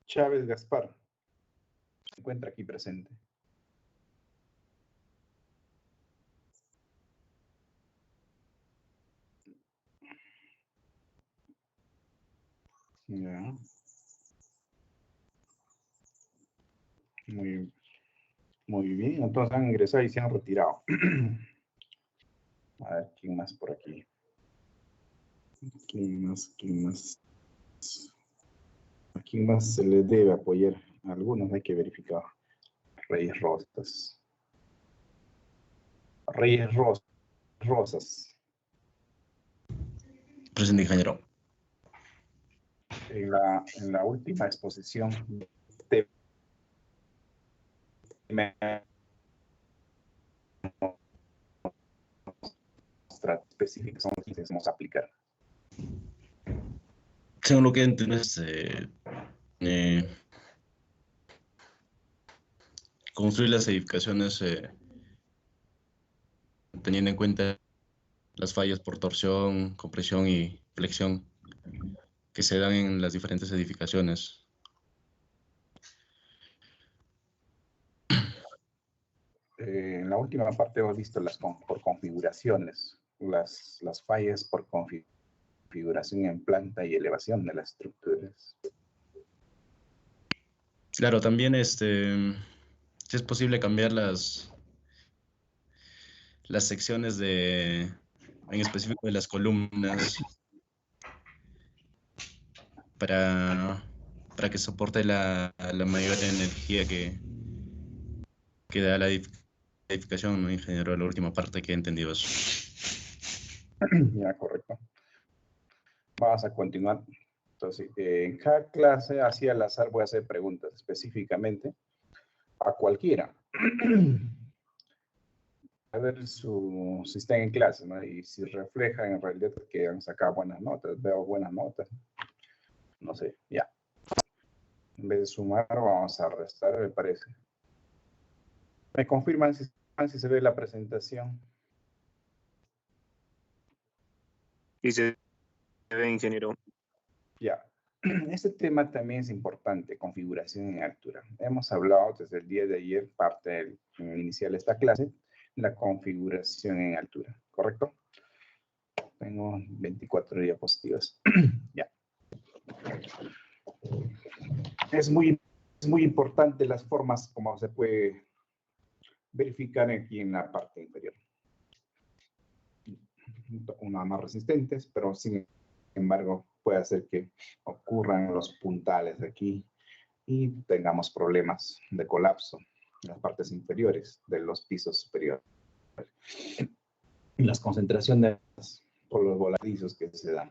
Chávez Gaspar. Se encuentra aquí presente. Ya. Muy bien, entonces han ingresado y se han retirado. A ver, ¿quién más por aquí? ¿Quién más? ¿A quién más se le debe apoyar? A algunos hay que verificar. Reyes Rosas. Rosas. Presente, ingeniero. En la última exposición específicas son las que vamos a aplicar. Según lo que entiendo construir las edificaciones teniendo en cuenta las fallas por torsión, compresión y flexión que se dan en las diferentes edificaciones. En la última parte hemos visto por configuraciones, las fallas por configuración en planta y elevación de las estructuras. Claro, también si es posible cambiar las secciones en específico de las columnas para que soporte la mayor energía que da la edificación, ¿no, ingeniero? La última parte que he entendido eso. Ya, correcto. Vamos a continuar. Entonces, en cada clase, así al azar, voy a hacer preguntas específicamente a cualquiera. A ver si están en clase, ¿no? Y si refleja en realidad que han sacado buenas notas. Veo buenas notas. No sé, ya. En vez de sumar, vamos a restar, me parece. ¿Me confirman si se ve la presentación? Sí, se ve, ingeniero. Ya. Este tema también es importante, configuración en altura. Hemos hablado desde el día de ayer, parte inicial de esta clase, la configuración en altura, ¿correcto? Tengo 24 diapositivas. Ya. Es muy importante las formas como se puede verificar aquí en la parte inferior. Una más resistentes, pero sin embargo puede hacer que ocurran los puntales de aquí y tengamos problemas de colapso en las partes inferiores de los pisos superiores. Y las concentraciones por los voladizos que se dan.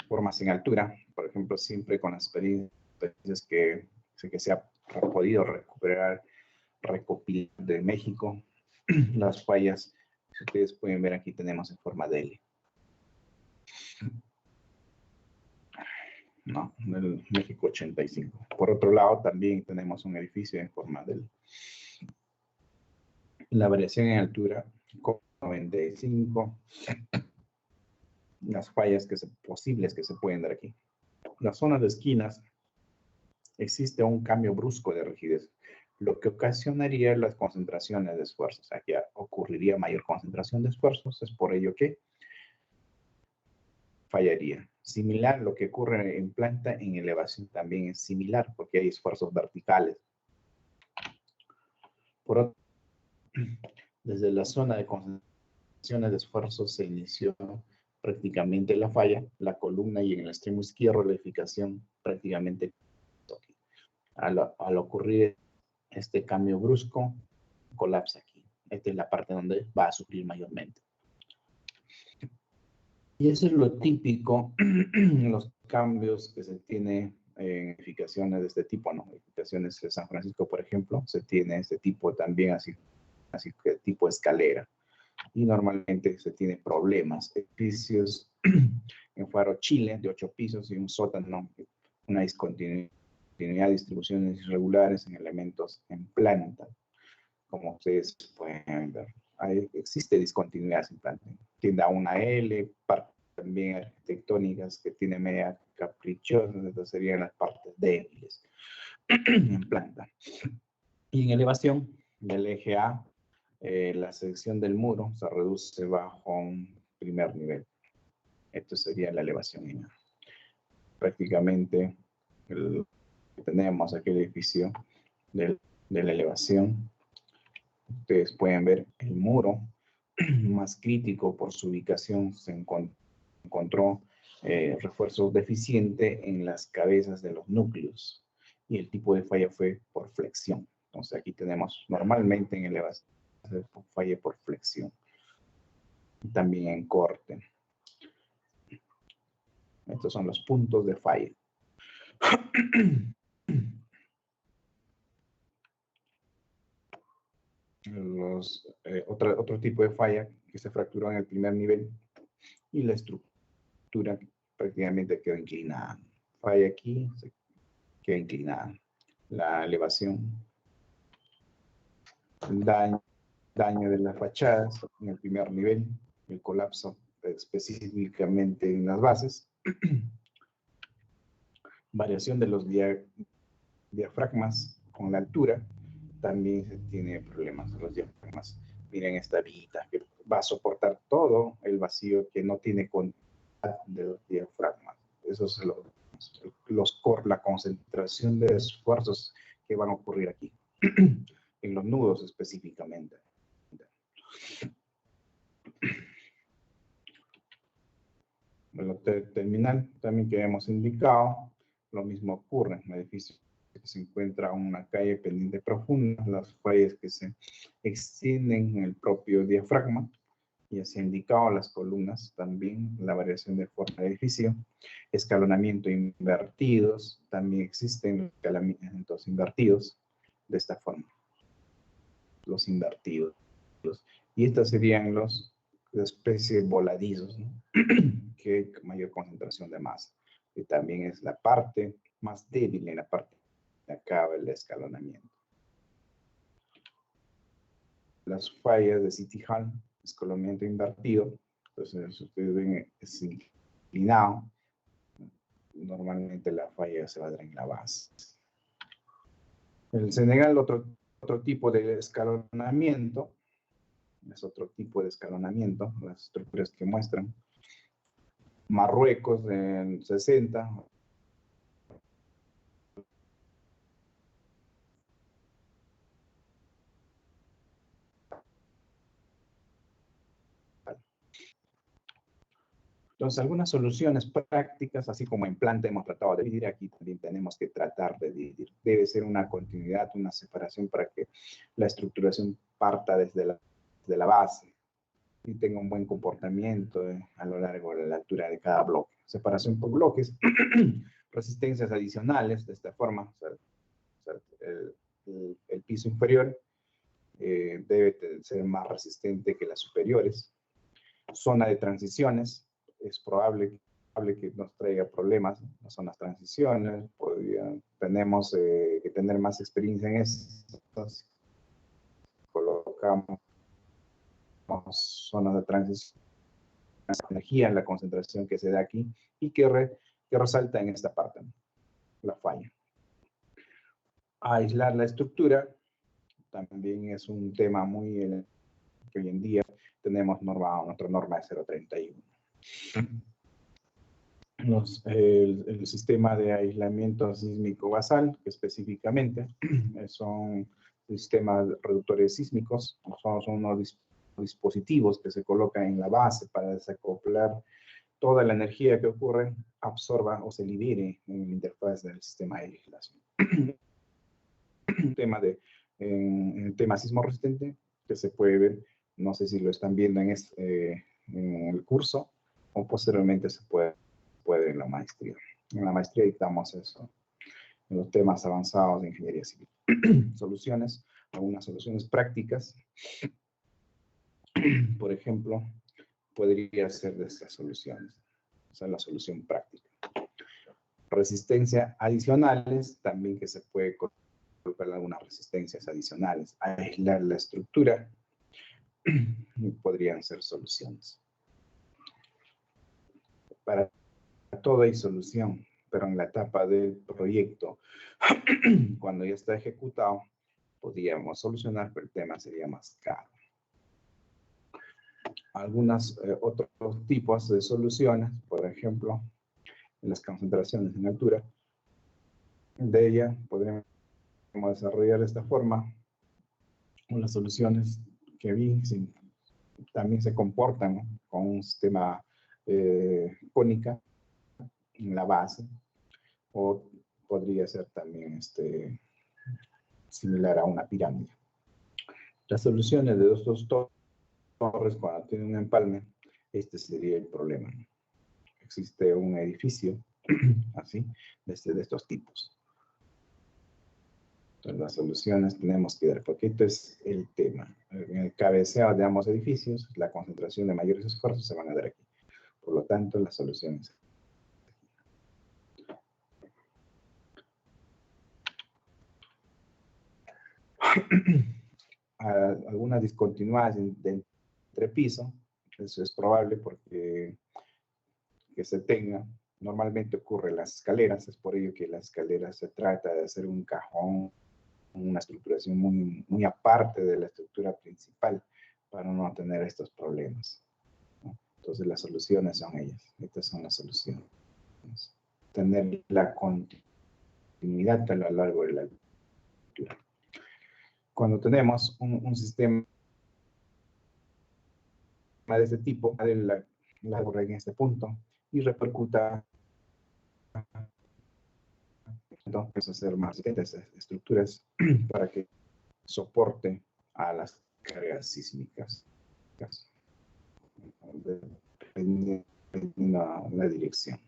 Formas en altura, por ejemplo, siempre con las experiencias que se ha podido recopilar de México, las fallas, si ustedes pueden ver aquí tenemos en forma de L. ¿No? Del México 85. Por otro lado, también tenemos un edificio en forma de L. La variación en altura, 95. Las fallas posibles que se pueden dar aquí. las zonas de esquinas existe un cambio brusco de rigidez, lo que ocasionaría las concentraciones de esfuerzos. Aquí ocurriría mayor concentración de esfuerzos, es por ello que fallaría. Similar lo que ocurre en planta, en elevación también es similar, porque hay esfuerzos verticales. Por otro, desde la zona de concentraciones de esfuerzos se inició prácticamente la falla, la columna, y en el extremo izquierdo la edificación prácticamente. Al ocurrir este cambio brusco, colapsa aquí. Esta es la parte donde va a sufrir mayormente. Y eso es lo típico, los cambios que se tiene en edificaciones de este tipo, ¿no? Edificaciones de San Francisco, por ejemplo, se tiene este tipo también, así que tipo escalera. Y normalmente se tiene problemas. Edificios en Faro, Chile, de 8 pisos y un sótano, una discontinuidad, distribuciones irregulares en elementos en planta. Como ustedes pueden ver, existe discontinuidad en planta. Tiende a una L, partes también arquitectónicas que tiene media caprichosas, estas serían las partes débiles en planta. Y en elevación del eje A, la sección del muro se reduce bajo un primer nivel. Esto sería la elevación en A. Prácticamente tenemos aquí el edificio de la elevación. Ustedes pueden ver el muro más crítico por su ubicación. Se encontró refuerzo deficiente en las cabezas de los núcleos y el tipo de falla fue por flexión. Entonces aquí tenemos normalmente en elevación falla por flexión. También en corte. Estos son los puntos de falla. Otro tipo de falla que se fracturó en el primer nivel y la estructura prácticamente quedó inclinada. Falla aquí, se queda inclinada. La elevación, daño de las fachadas en el primer nivel, el colapso específicamente en las bases, variación de los diafragmas con la altura. También se tiene problemas de los diafragmas. Miren esta viga que va a soportar todo el vacío que no tiene contacto de los diafragmas. Eso es la concentración de esfuerzos que van a ocurrir aquí, en los nudos específicamente. Bueno, terminal también que hemos indicado, lo mismo ocurre en el edificio que se encuentra una calle pendiente profunda, las fallas que se extienden en el propio diafragma, y así indicado las columnas también, la variación de forma del edificio, escalonamiento invertidos, también existen escalonamientos invertidos de esta forma, los invertidos, y estos serían los de especie voladizos, ¿no? Que hay mayor concentración de masa, que también es la parte más débil en la parte de acá el escalonamiento. Las fallas de City Hall, escalonamiento invertido, entonces ustedes ven es inclinado, normalmente la falla se va a dar en la base. En el Senegal otro tipo de escalonamiento, es otro tipo de escalonamiento, las estructuras que muestran. Marruecos en 60, entonces, algunas soluciones prácticas, así como en planta hemos tratado de dividir, aquí también tenemos que tratar de dividir. Debe ser una continuidad, una separación para que la estructuración parta desde la base y tenga un buen comportamiento a lo largo de la altura de cada bloque. Separación por bloques, resistencias adicionales de esta forma. O sea, el piso inferior debe ser más resistente que las superiores. Zona de transiciones. Es probable que nos traiga problemas, no son las transiciones, tenemos que tener más experiencia en esto. Colocamos zonas de transición, energía en la concentración que se da aquí y que que resalta en esta parte, ¿no? La falla. Aislar la estructura también es un tema muy que hoy en día tenemos nuestra norma de 031. El sistema de aislamiento sísmico basal, que específicamente son sistemas reductores sísmicos, son unos dispositivos que se colocan en la base para desacoplar toda la energía que ocurre, absorba o se libere en la interfaz del sistema de aislación. En el tema sismo resistente, que se puede ver, no sé si lo están viendo en el curso, o posteriormente se puede en la maestría. En la maestría dictamos eso, en los temas avanzados de ingeniería civil. Soluciones, algunas soluciones prácticas. Por ejemplo, podría ser de estas soluciones. Esa es la solución práctica. Resistencia adicionales, también que se puede colocar algunas resistencias adicionales. Aislar la estructura, podrían ser soluciones. Para todo hay solución, pero en la etapa del proyecto, cuando ya está ejecutado, podríamos solucionar, pero el tema sería más caro. Algunos otros tipos de soluciones, por ejemplo, en las concentraciones en altura, de ella podríamos desarrollar de esta forma unas soluciones que también se comportan, ¿no?, con un sistema cónica en la base, o podría ser también similar a una pirámide. Las soluciones de dos torres, cuando tienen un empalme, este sería el problema, ¿no? Existe un edificio así, de estos tipos. Entonces, las soluciones tenemos que dar, porque esto es el tema. En el cabeceo de ambos edificios, la concentración de mayores esfuerzos se van a dar aquí. Por lo tanto, las soluciones. Algunas discontinuidades de entrepiso, eso es probable porque que se tenga. Normalmente ocurre en las escaleras, es por ello que las escaleras se trata de hacer un cajón, una estructuración muy aparte de la estructura principal para no tener estos problemas, ¿no? Entonces las soluciones son ellas, estas son las soluciones. Tener la continuidad a lo largo de la estructura. Cuando tenemos un sistema de este tipo, la borra en este punto y repercuta, entonces hacer más resistentes estructuras para que soporte a las cargas sísmicas, dependiendo de la dirección.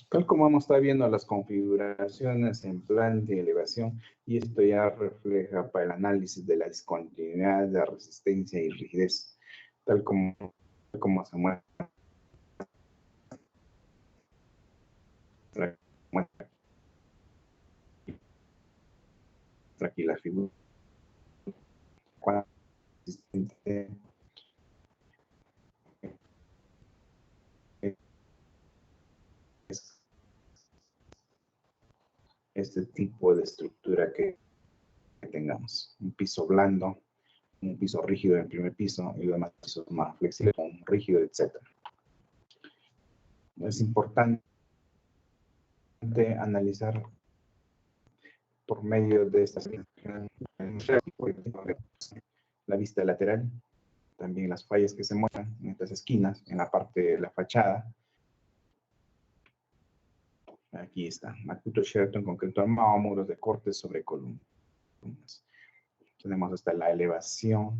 Tal como vamos a estar viendo las configuraciones en planta y elevación, y esto ya refleja para el análisis de la discontinuidad, de resistencia y rigidez, tal como se muestra aquí la figura. Cuando este tipo de estructura que tengamos, un piso blando, un piso rígido en el primer piso y los demás pisos más flexibles, un rígido, etc. Es importante analizar por medio de estas la vista lateral, también las fallas que se muestran en estas esquinas, en la parte de la fachada. Aquí está, Makuto Sheraton, concreto armado, muros de corte sobre columnas. Tenemos hasta la elevación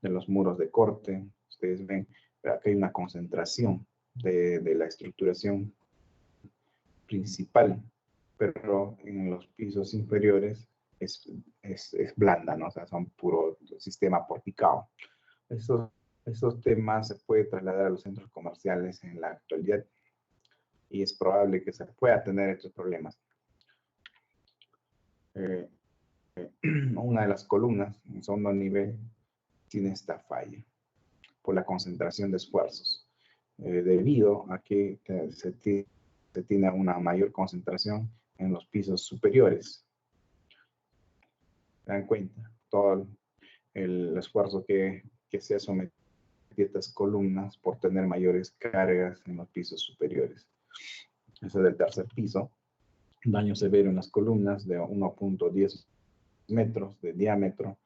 de los muros de corte. Ustedes ven, acá hay una concentración de la estructuración principal, pero en los pisos inferiores es blanda, ¿no? O sea, son puro sistema porticado. Esos temas se puede trasladar a los centros comerciales en la actualidad y es probable que se pueda tener estos problemas. Una de las columnas en segundo nivel tiene esta falla por la concentración de esfuerzos, debido a que se tiene una mayor concentración en los pisos superiores. ¿Se dan cuenta? Todo el esfuerzo que se ha sometido a estas columnas por tener mayores cargas en los pisos superiores. Eso del tercer piso. Daño severo en las columnas de 1.10 metros de diámetro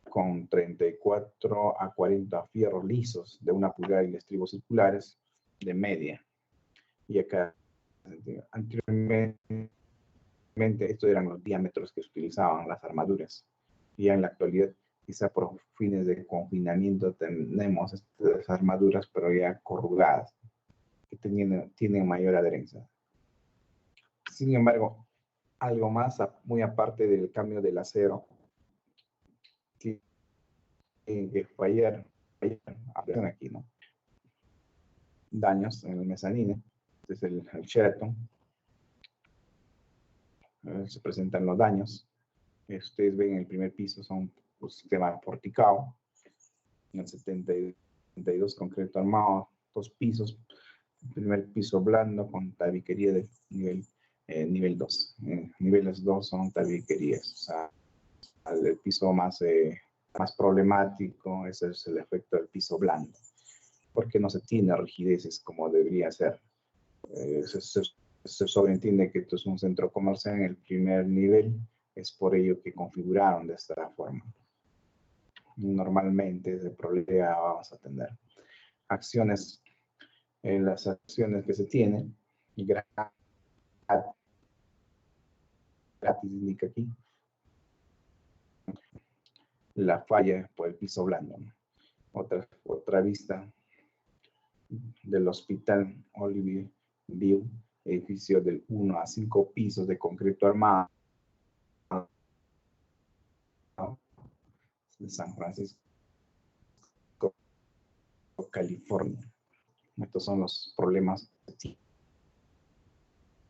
con 34 a 40 fierros lisos de 1 pulgada y estribos circulares de media. Y acá, anteriormente, estos eran los diámetros que se utilizaban las armaduras. Y en la actualidad, quizá por fines de confinamiento, tenemos estas armaduras, pero ya corrugadas, que tienen mayor adherencia. Sin embargo, algo más, muy aparte del cambio del acero, tiene que fallar aquí, ¿no? Daños en el mezanine, este es el Sheraton. Se presentan los daños. Ustedes ven en el primer piso son un sistema porticado. En el 72 concreto armado, 2 pisos. El primer piso blando con tabiquería de nivel 2. Niveles 2 son tabiquerías. O sea, el piso más problemático, ese es el efecto del piso blando, porque no se tiene rigideces como debería ser. Se sobreentiende que esto es un centro comercial en el primer nivel, es por ello que configuraron de esta forma. Normalmente ese problema vamos a tener. Acciones, las acciones que se tienen, y gratis indica aquí, la falla por el piso blando. Otra vista del Hospital Olive View, edificio del 1 a 5 pisos de concreto armado de San Francisco, California. Estos son los problemas que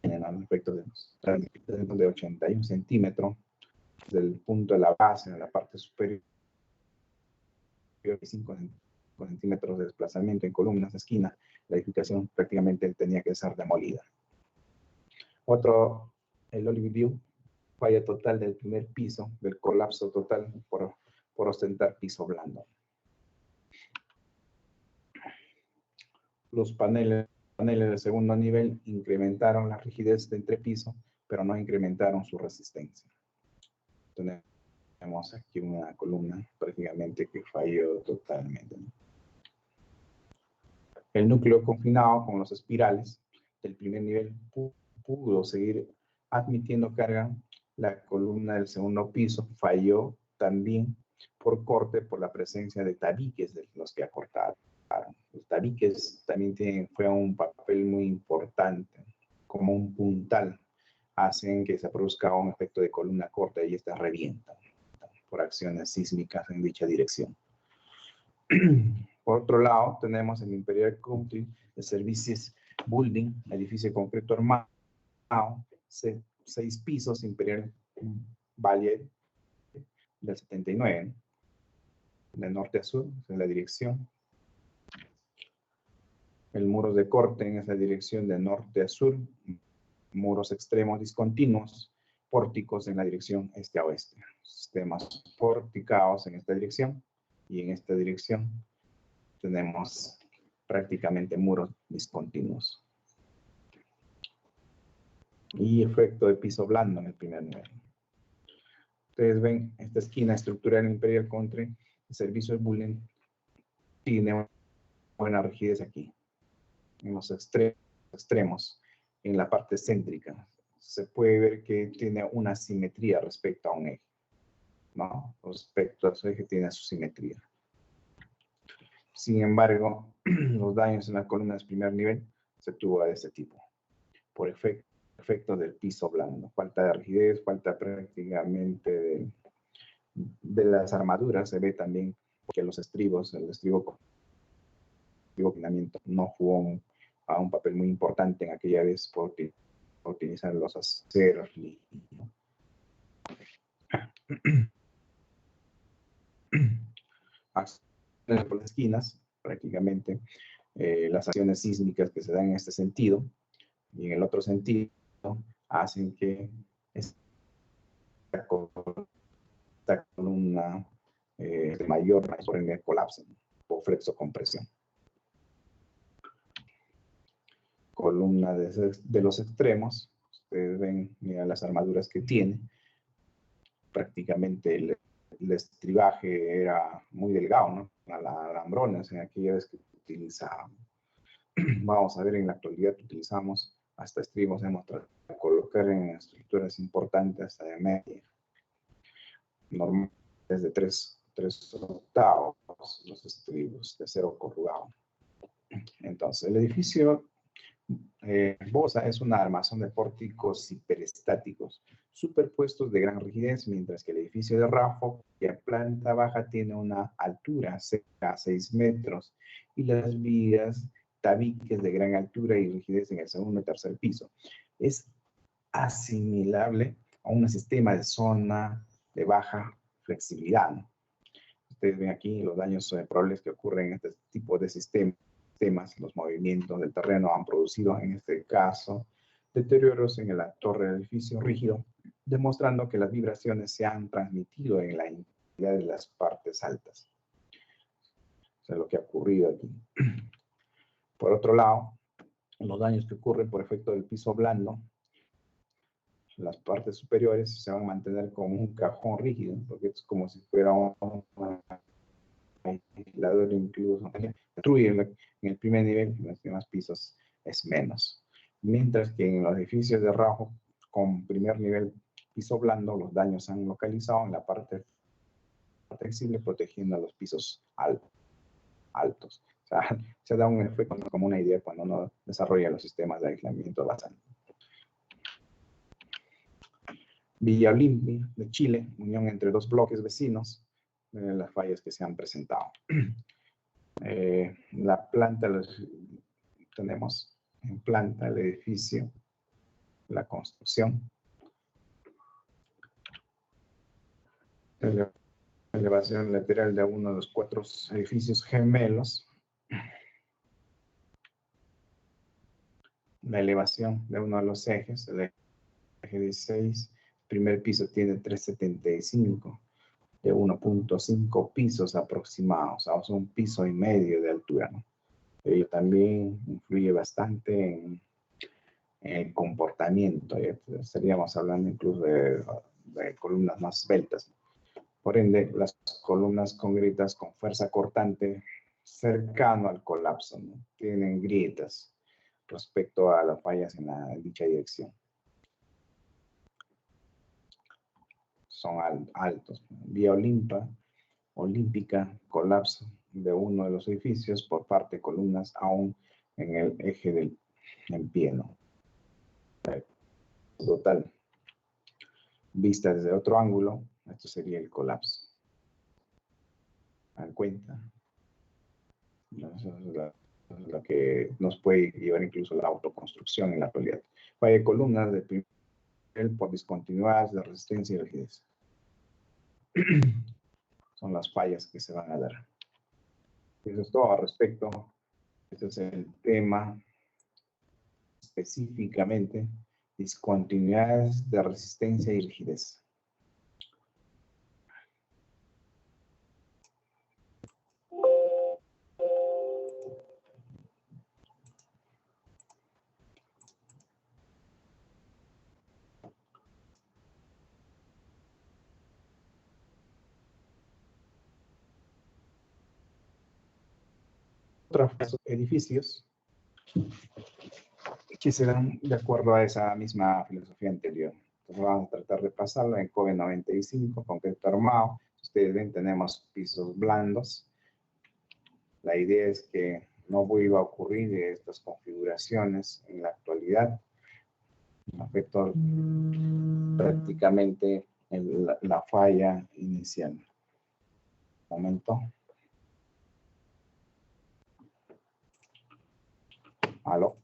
tienen al respecto de los transmisores de 81 centímetros del punto de la base en la parte superior, 5 centímetros de desplazamiento en columnas de esquina. La edificación prácticamente tenía que ser demolida. Otro, el Olive View, falla total del primer piso, del colapso total por ostentar piso blando. Los paneles de segundo nivel incrementaron la rigidez de entrepiso, pero no incrementaron su resistencia. Tenemos aquí una columna prácticamente que falló totalmente. El núcleo confinado con los espirales del primer nivel pudo seguir admitiendo carga. La columna del segundo piso falló también por corte por la presencia de tabiques de los que acortaron. Los tabiques también fue un papel muy importante, como un puntal, hacen que se produzca un efecto de columna corta y esta revienta por acciones sísmicas en dicha dirección. Por otro lado, tenemos el Imperial Country de Services Building, edificio de concreto armado, 6 pisos, Imperial Valley del 79, de norte a sur, en la dirección. El muro de corte en esa dirección de norte a sur, muros extremos discontinuos, pórticos en la dirección este a oeste. Sistemas porticados en esta dirección y en esta dirección tenemos prácticamente muros discontinuos. Y efecto de piso blando en el primer nivel. Ustedes ven esta esquina estructural Imperial Country, el servicio de Bullying tiene buena rigidez aquí. En los extremos, en la parte céntrica, se puede ver que tiene una simetría respecto a un eje, ¿no? Respecto a su eje tiene su simetría. Sin embargo, los daños en las columnas de primer nivel se tuvo de este tipo, por efecto efecto del piso blando. Falta de rigidez, falta prácticamente de las armaduras. Se ve también que los estribos, el estribo no jugó un papel muy importante en aquella vez por utilizar los aceros. Acciones por las esquinas, prácticamente las acciones sísmicas que se dan en este sentido y en el otro sentido hacen que esta columna de mayor colapse por flexocompresión. Columna de los extremos, ustedes ven, mira las armaduras que tiene, prácticamente el estribaje era muy delgado, ¿no? Alambrones en aquella vez que utilizábamos. Vamos a ver, en la actualidad utilizamos hasta estribos, hemos tratado de colocar en estructuras importantes hasta de media. Normalmente desde 3 octavos los estribos de acero corrugado. Entonces, el edificio Bosa es una armazón de pórticos hiperestáticos superpuestos de gran rigidez, mientras que el edificio de Raffo, que en planta baja tiene una altura cerca a 6 metros, y las vigas tabiques de gran altura y rigidez en el segundo y tercer piso. Es asimilable a un sistema de zona de baja flexibilidad, ¿no? Ustedes ven aquí los daños probables que ocurren en este tipo de sistemas. Los movimientos del terreno han producido, en este caso, deterioros en la torre del edificio rígido, demostrando que las vibraciones se han transmitido en la integridad de las partes altas. Eso es lo que ha ocurrido aquí. Por otro lado, los daños que ocurren por efecto del piso blando, las partes superiores se van a mantener como un cajón rígido, porque es como si fuera un aislador, incluso destruye en el primer nivel, en los demás pisos es menos. Mientras que en los edificios de Raffo con primer nivel piso blando, los daños se han localizado en la parte flexible, protegiendo a los pisos altos. O sea, se da un efecto como una idea cuando uno desarrolla los sistemas de aislamiento basal. Villa Olimpia de Chile, unión entre dos bloques vecinos, las fallas que se han presentado. La planta, tenemos en planta el edificio, la construcción, la elevación lateral de uno de los 4 edificios gemelos, la elevación de uno de los ejes, el eje 16, primer piso tiene 375, de 1.5 pisos aproximados, o sea, 1,5 pisos de altura, ¿no? Ello también influye bastante en el comportamiento. Estaríamos hablando incluso de columnas más esbeltas. Por ende, las columnas con grietas con fuerza cortante cercano al colapso, ¿no? Tienen grietas respecto a las fallas en dicha dirección. Son altos. Vía Olímpica, colapso de uno de los edificios por parte de columnas aún en el eje en pie, ¿no? Total. Vista desde otro ángulo, esto sería el colapso. ¿Dan cuenta? Eso es lo que nos puede llevar incluso a la autoconstrucción en la actualidad. Falla de columnas de primer nivel por discontinuidades de resistencia y rigidez. Son las fallas que se van a dar. Eso es todo al respecto. Este es el tema específicamente, discontinuidades de resistencia y rigidez. Otros edificios que se dan de acuerdo a esa misma filosofía anterior. Entonces vamos a tratar de pasarlo en COBE 95, concreto armado. Ustedes ven, tenemos pisos blandos. La idea es que no vuelva a ocurrir estas configuraciones en la actualidad. afectó prácticamente la falla inicial. Momento. ¿Aló?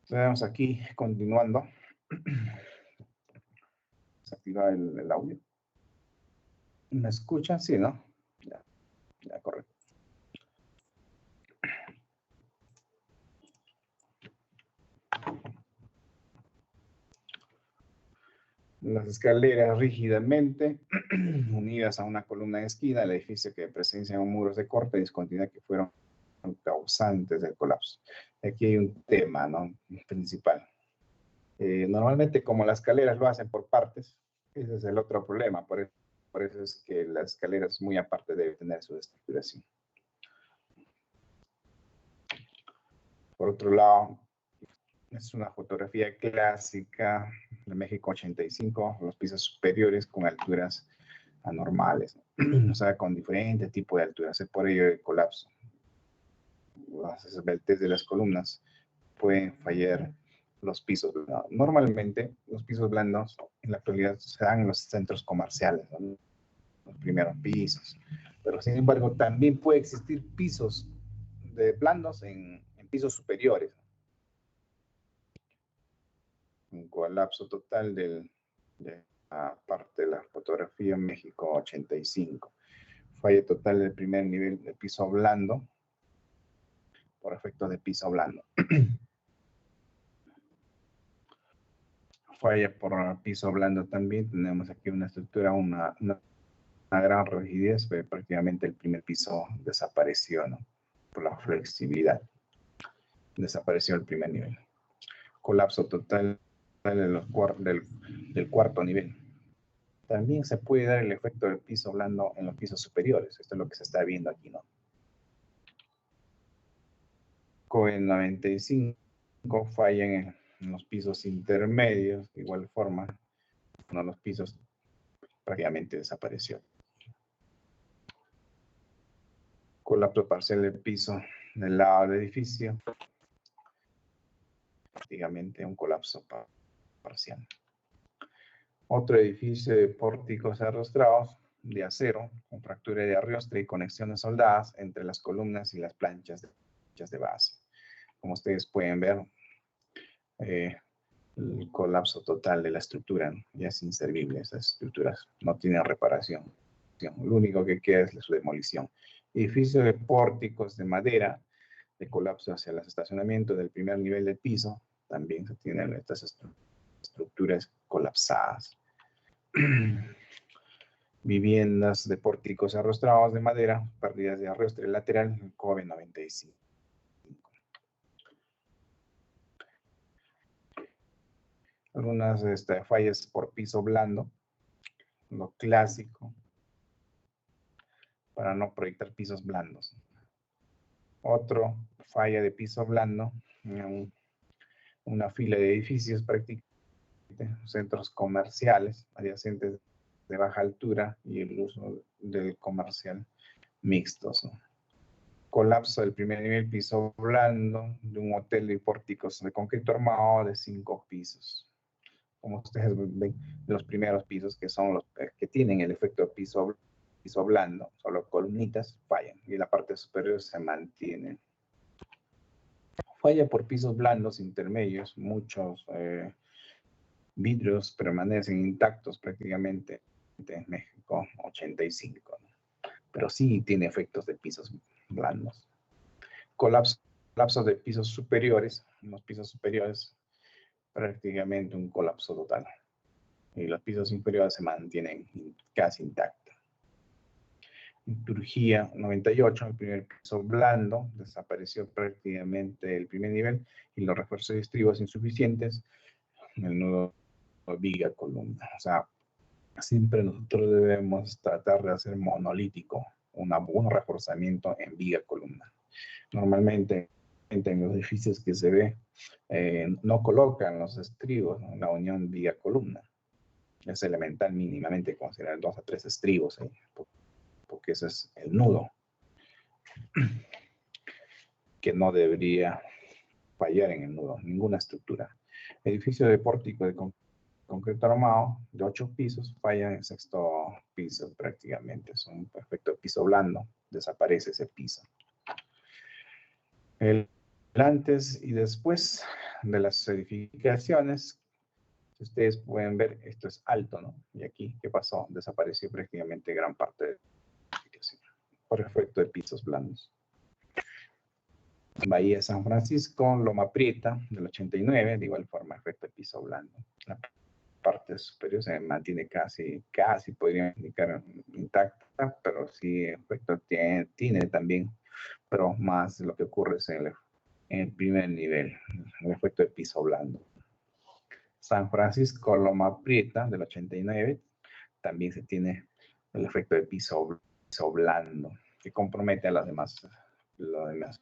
Tenemos aquí, continuando. Se activa el audio. ¿Me escuchan? Sí, ¿no? Ya, correcto. Las escaleras rígidamente unidas a una columna de esquina del edificio que presencian muros de corte discontinua que fueron causantes del colapso. Aquí hay un tema, ¿no?, principal. Normalmente, como las escaleras lo hacen por partes, ese es el otro problema. Por eso es que las escaleras muy aparte deben tener su estructuración. Por otro lado, es una fotografía clásica de México 85, los pisos superiores con alturas anormales, o sea, con diferentes tipos de alturas. Es por ello el colapso. Las esbeltez de las columnas pueden fallar los pisos blandos. Normalmente, los pisos blandos en la actualidad se dan en los centros comerciales, ¿no?, los primeros pisos. Pero, sin embargo, también puede existir pisos blandos en pisos superiores. Un colapso total de la parte de la fotografía en México 85. Falla total del primer nivel de piso blando por efecto de piso blando. Falla por piso blando también. Tenemos aquí una estructura, una gran rigidez, pero prácticamente el primer piso desapareció, ¿no?, por la flexibilidad. Desapareció el primer nivel. Colapso total del cuarto nivel. También se puede dar el efecto del piso blando en los pisos superiores. Esto es lo que se está viendo aquí, ¿no? Con 95 falla en los pisos intermedios, de igual forma, uno de los pisos prácticamente desapareció. Colapso parcial del piso del lado del edificio. prácticamente un colapso parcial. Otro edificio de pórticos arrostrados de acero con fractura de arrostre y conexiones soldadas entre las columnas y las planchas de base. Como ustedes pueden ver, el colapso total de la estructura, ¿no? Ya es inservible, esas estructuras no tienen reparación. Lo único que queda es su demolición. Edificio de pórticos de madera de colapso hacia el estacionamiento del primer nivel del piso, también se tienen estas estructuras colapsadas. Viviendas de pórticos arrostrados de madera, pérdidas de arrastre lateral, COBE 95. Algunas fallas por piso blando, lo clásico, para no proyectar pisos blandos. Otro falla de piso blando, una fila de edificios prácticamente, centros comerciales adyacentes de baja altura y el uso del comercial mixtos, ¿no? Colapso del primer nivel, piso blando, de un hotel de pórticos de concreto armado de 5 pisos. Como ustedes ven, los primeros pisos, que son los que tienen el efecto de piso blando, solo columnitas, fallan, y la parte superior se mantiene. Falla por pisos blandos intermedios, muchos vidrios permanecen intactos prácticamente en México, 85, ¿no? Pero sí tiene efectos de pisos blandos. Colapso de pisos superiores, los pisos superiores prácticamente un colapso total. Y los pisos inferiores se mantienen casi intactos. Turquía 98, el primer piso blando, desapareció prácticamente el primer nivel y los refuerzos de estribos insuficientes, el nudo viga columna. O sea, siempre nosotros debemos tratar de hacer monolítico, un buen reforzamiento en viga columna. Normalmente en los edificios que se ve, no colocan los estribos, ¿no? La unión viga columna. Es elemental mínimamente considerar 2 a 3 estribos, porque ese es el nudo que no debería fallar en el nudo, ninguna estructura. Edificio de pórtico de concreto armado de 8 pisos, falla en el 6º piso prácticamente. Es un perfecto piso blando, desaparece ese piso. El antes y después de las edificaciones, si ustedes pueden ver, esto es alto, ¿no? Y aquí, ¿qué pasó? Desapareció prácticamente gran parte de la edificación por efecto de pisos blandos. Bahía de San Francisco, Loma Prieta, del 89, de igual forma, efecto de piso blando. La parte superior se mantiene casi podría indicar intacta, pero sí, efecto tiene también, pero más lo que ocurre es en el primer nivel, el efecto de piso blando. San Francisco, Loma Prieta, del 89, también se tiene el efecto de piso blando, que compromete a los demás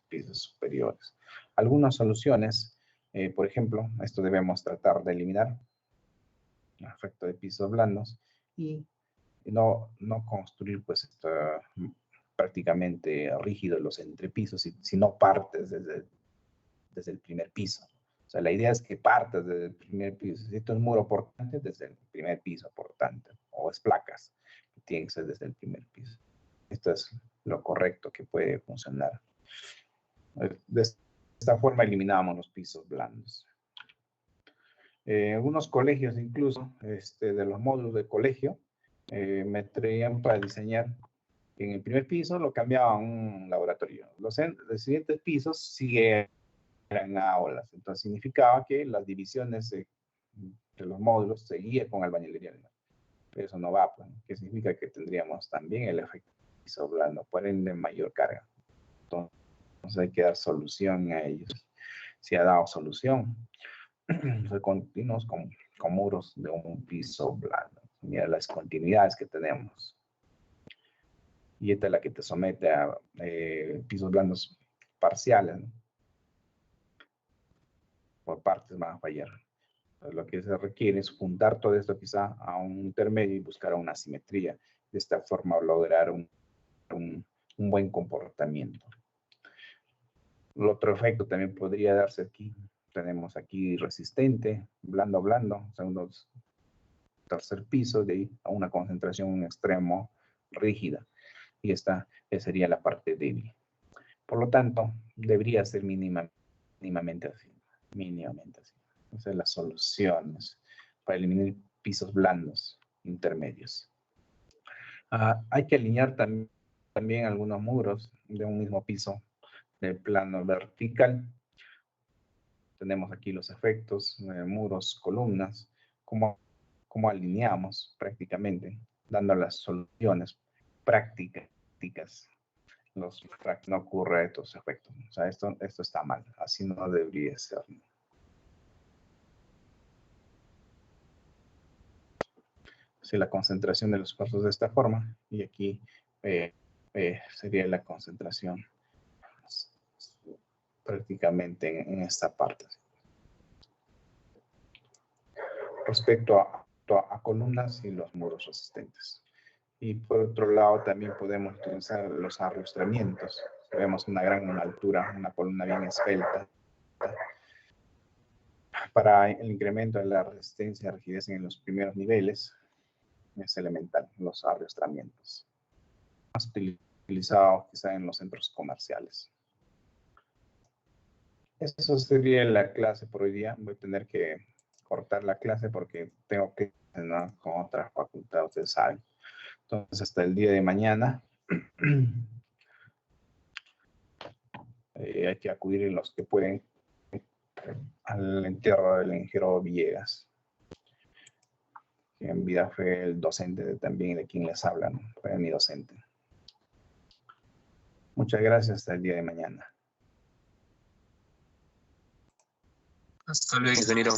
pisos superiores. Algunas soluciones, por ejemplo, esto debemos tratar de eliminar, el efecto de pisos blandos, y no construir pues prácticamente rígidos los entrepisos, sino partes desde el primer piso. O sea, la idea es que partas desde el primer piso. Si esto es muro portante, desde el primer piso portante, o es placas, tiene que ser desde el primer piso. Esto es lo correcto que puede funcionar. De esta forma eliminamos los pisos blandos. Algunos colegios incluso, de los módulos de colegio, me traían para diseñar. En el primer piso lo cambiaba a un laboratorio. Los siguientes pisos siguen eran aulas. Entonces significaba que las divisiones de los módulos seguían con albañilería. Pero eso no va, pues, que significa que tendríamos también el efecto piso blando, por ende mayor carga. Entonces hay que dar solución a ellos. Si ha dado solución, continuamos con muros de un piso blando. Mira las continuidades que tenemos. Y esta es la que te somete a pisos blandos parciales, ¿no? Por partes van a fallar. Lo que se requiere es juntar todo esto quizá a un intermedio y buscar una simetría. De esta forma lograr un buen comportamiento. El otro efecto también podría darse aquí, tenemos aquí resistente, blando, blando, segundo, tercer piso, de ahí a una concentración en un extremo rígida. Y esta sería la parte débil. Por lo tanto, debería ser mínimamente así. Mínimamente así. Esas son las soluciones para eliminar pisos blandos intermedios. Hay que alinear también algunos muros de un mismo piso del plano vertical. Tenemos aquí los efectos, muros, columnas, cómo alineamos prácticamente, dando las soluciones prácticas. No ocurre estos efectos. O sea, esto está mal. Así no debería ser. Si la concentración de los cuartos de esta forma, y aquí sería la concentración prácticamente en esta parte. Respecto a columnas y los muros resistentes. Y por otro lado también podemos utilizar los arrastramientos. Vemos una gran altura, una columna bien esbelta. Para el incremento de la resistencia y rigidez en los primeros niveles, es elemental, los arrastramientos. Más utilizados quizá en los centros comerciales. Eso sería la clase por hoy día. Voy a tener que cortar la clase porque tengo que ¿no? con otra facultad, ustedes saben. Entonces, hasta el día de mañana hay que acudir en los que pueden al entierro del ingeniero Villegas. Que en vida fue el docente también de quien les habla, ¿no? Fue mi docente. Muchas gracias, hasta el día de mañana. Hasta luego, ingeniero.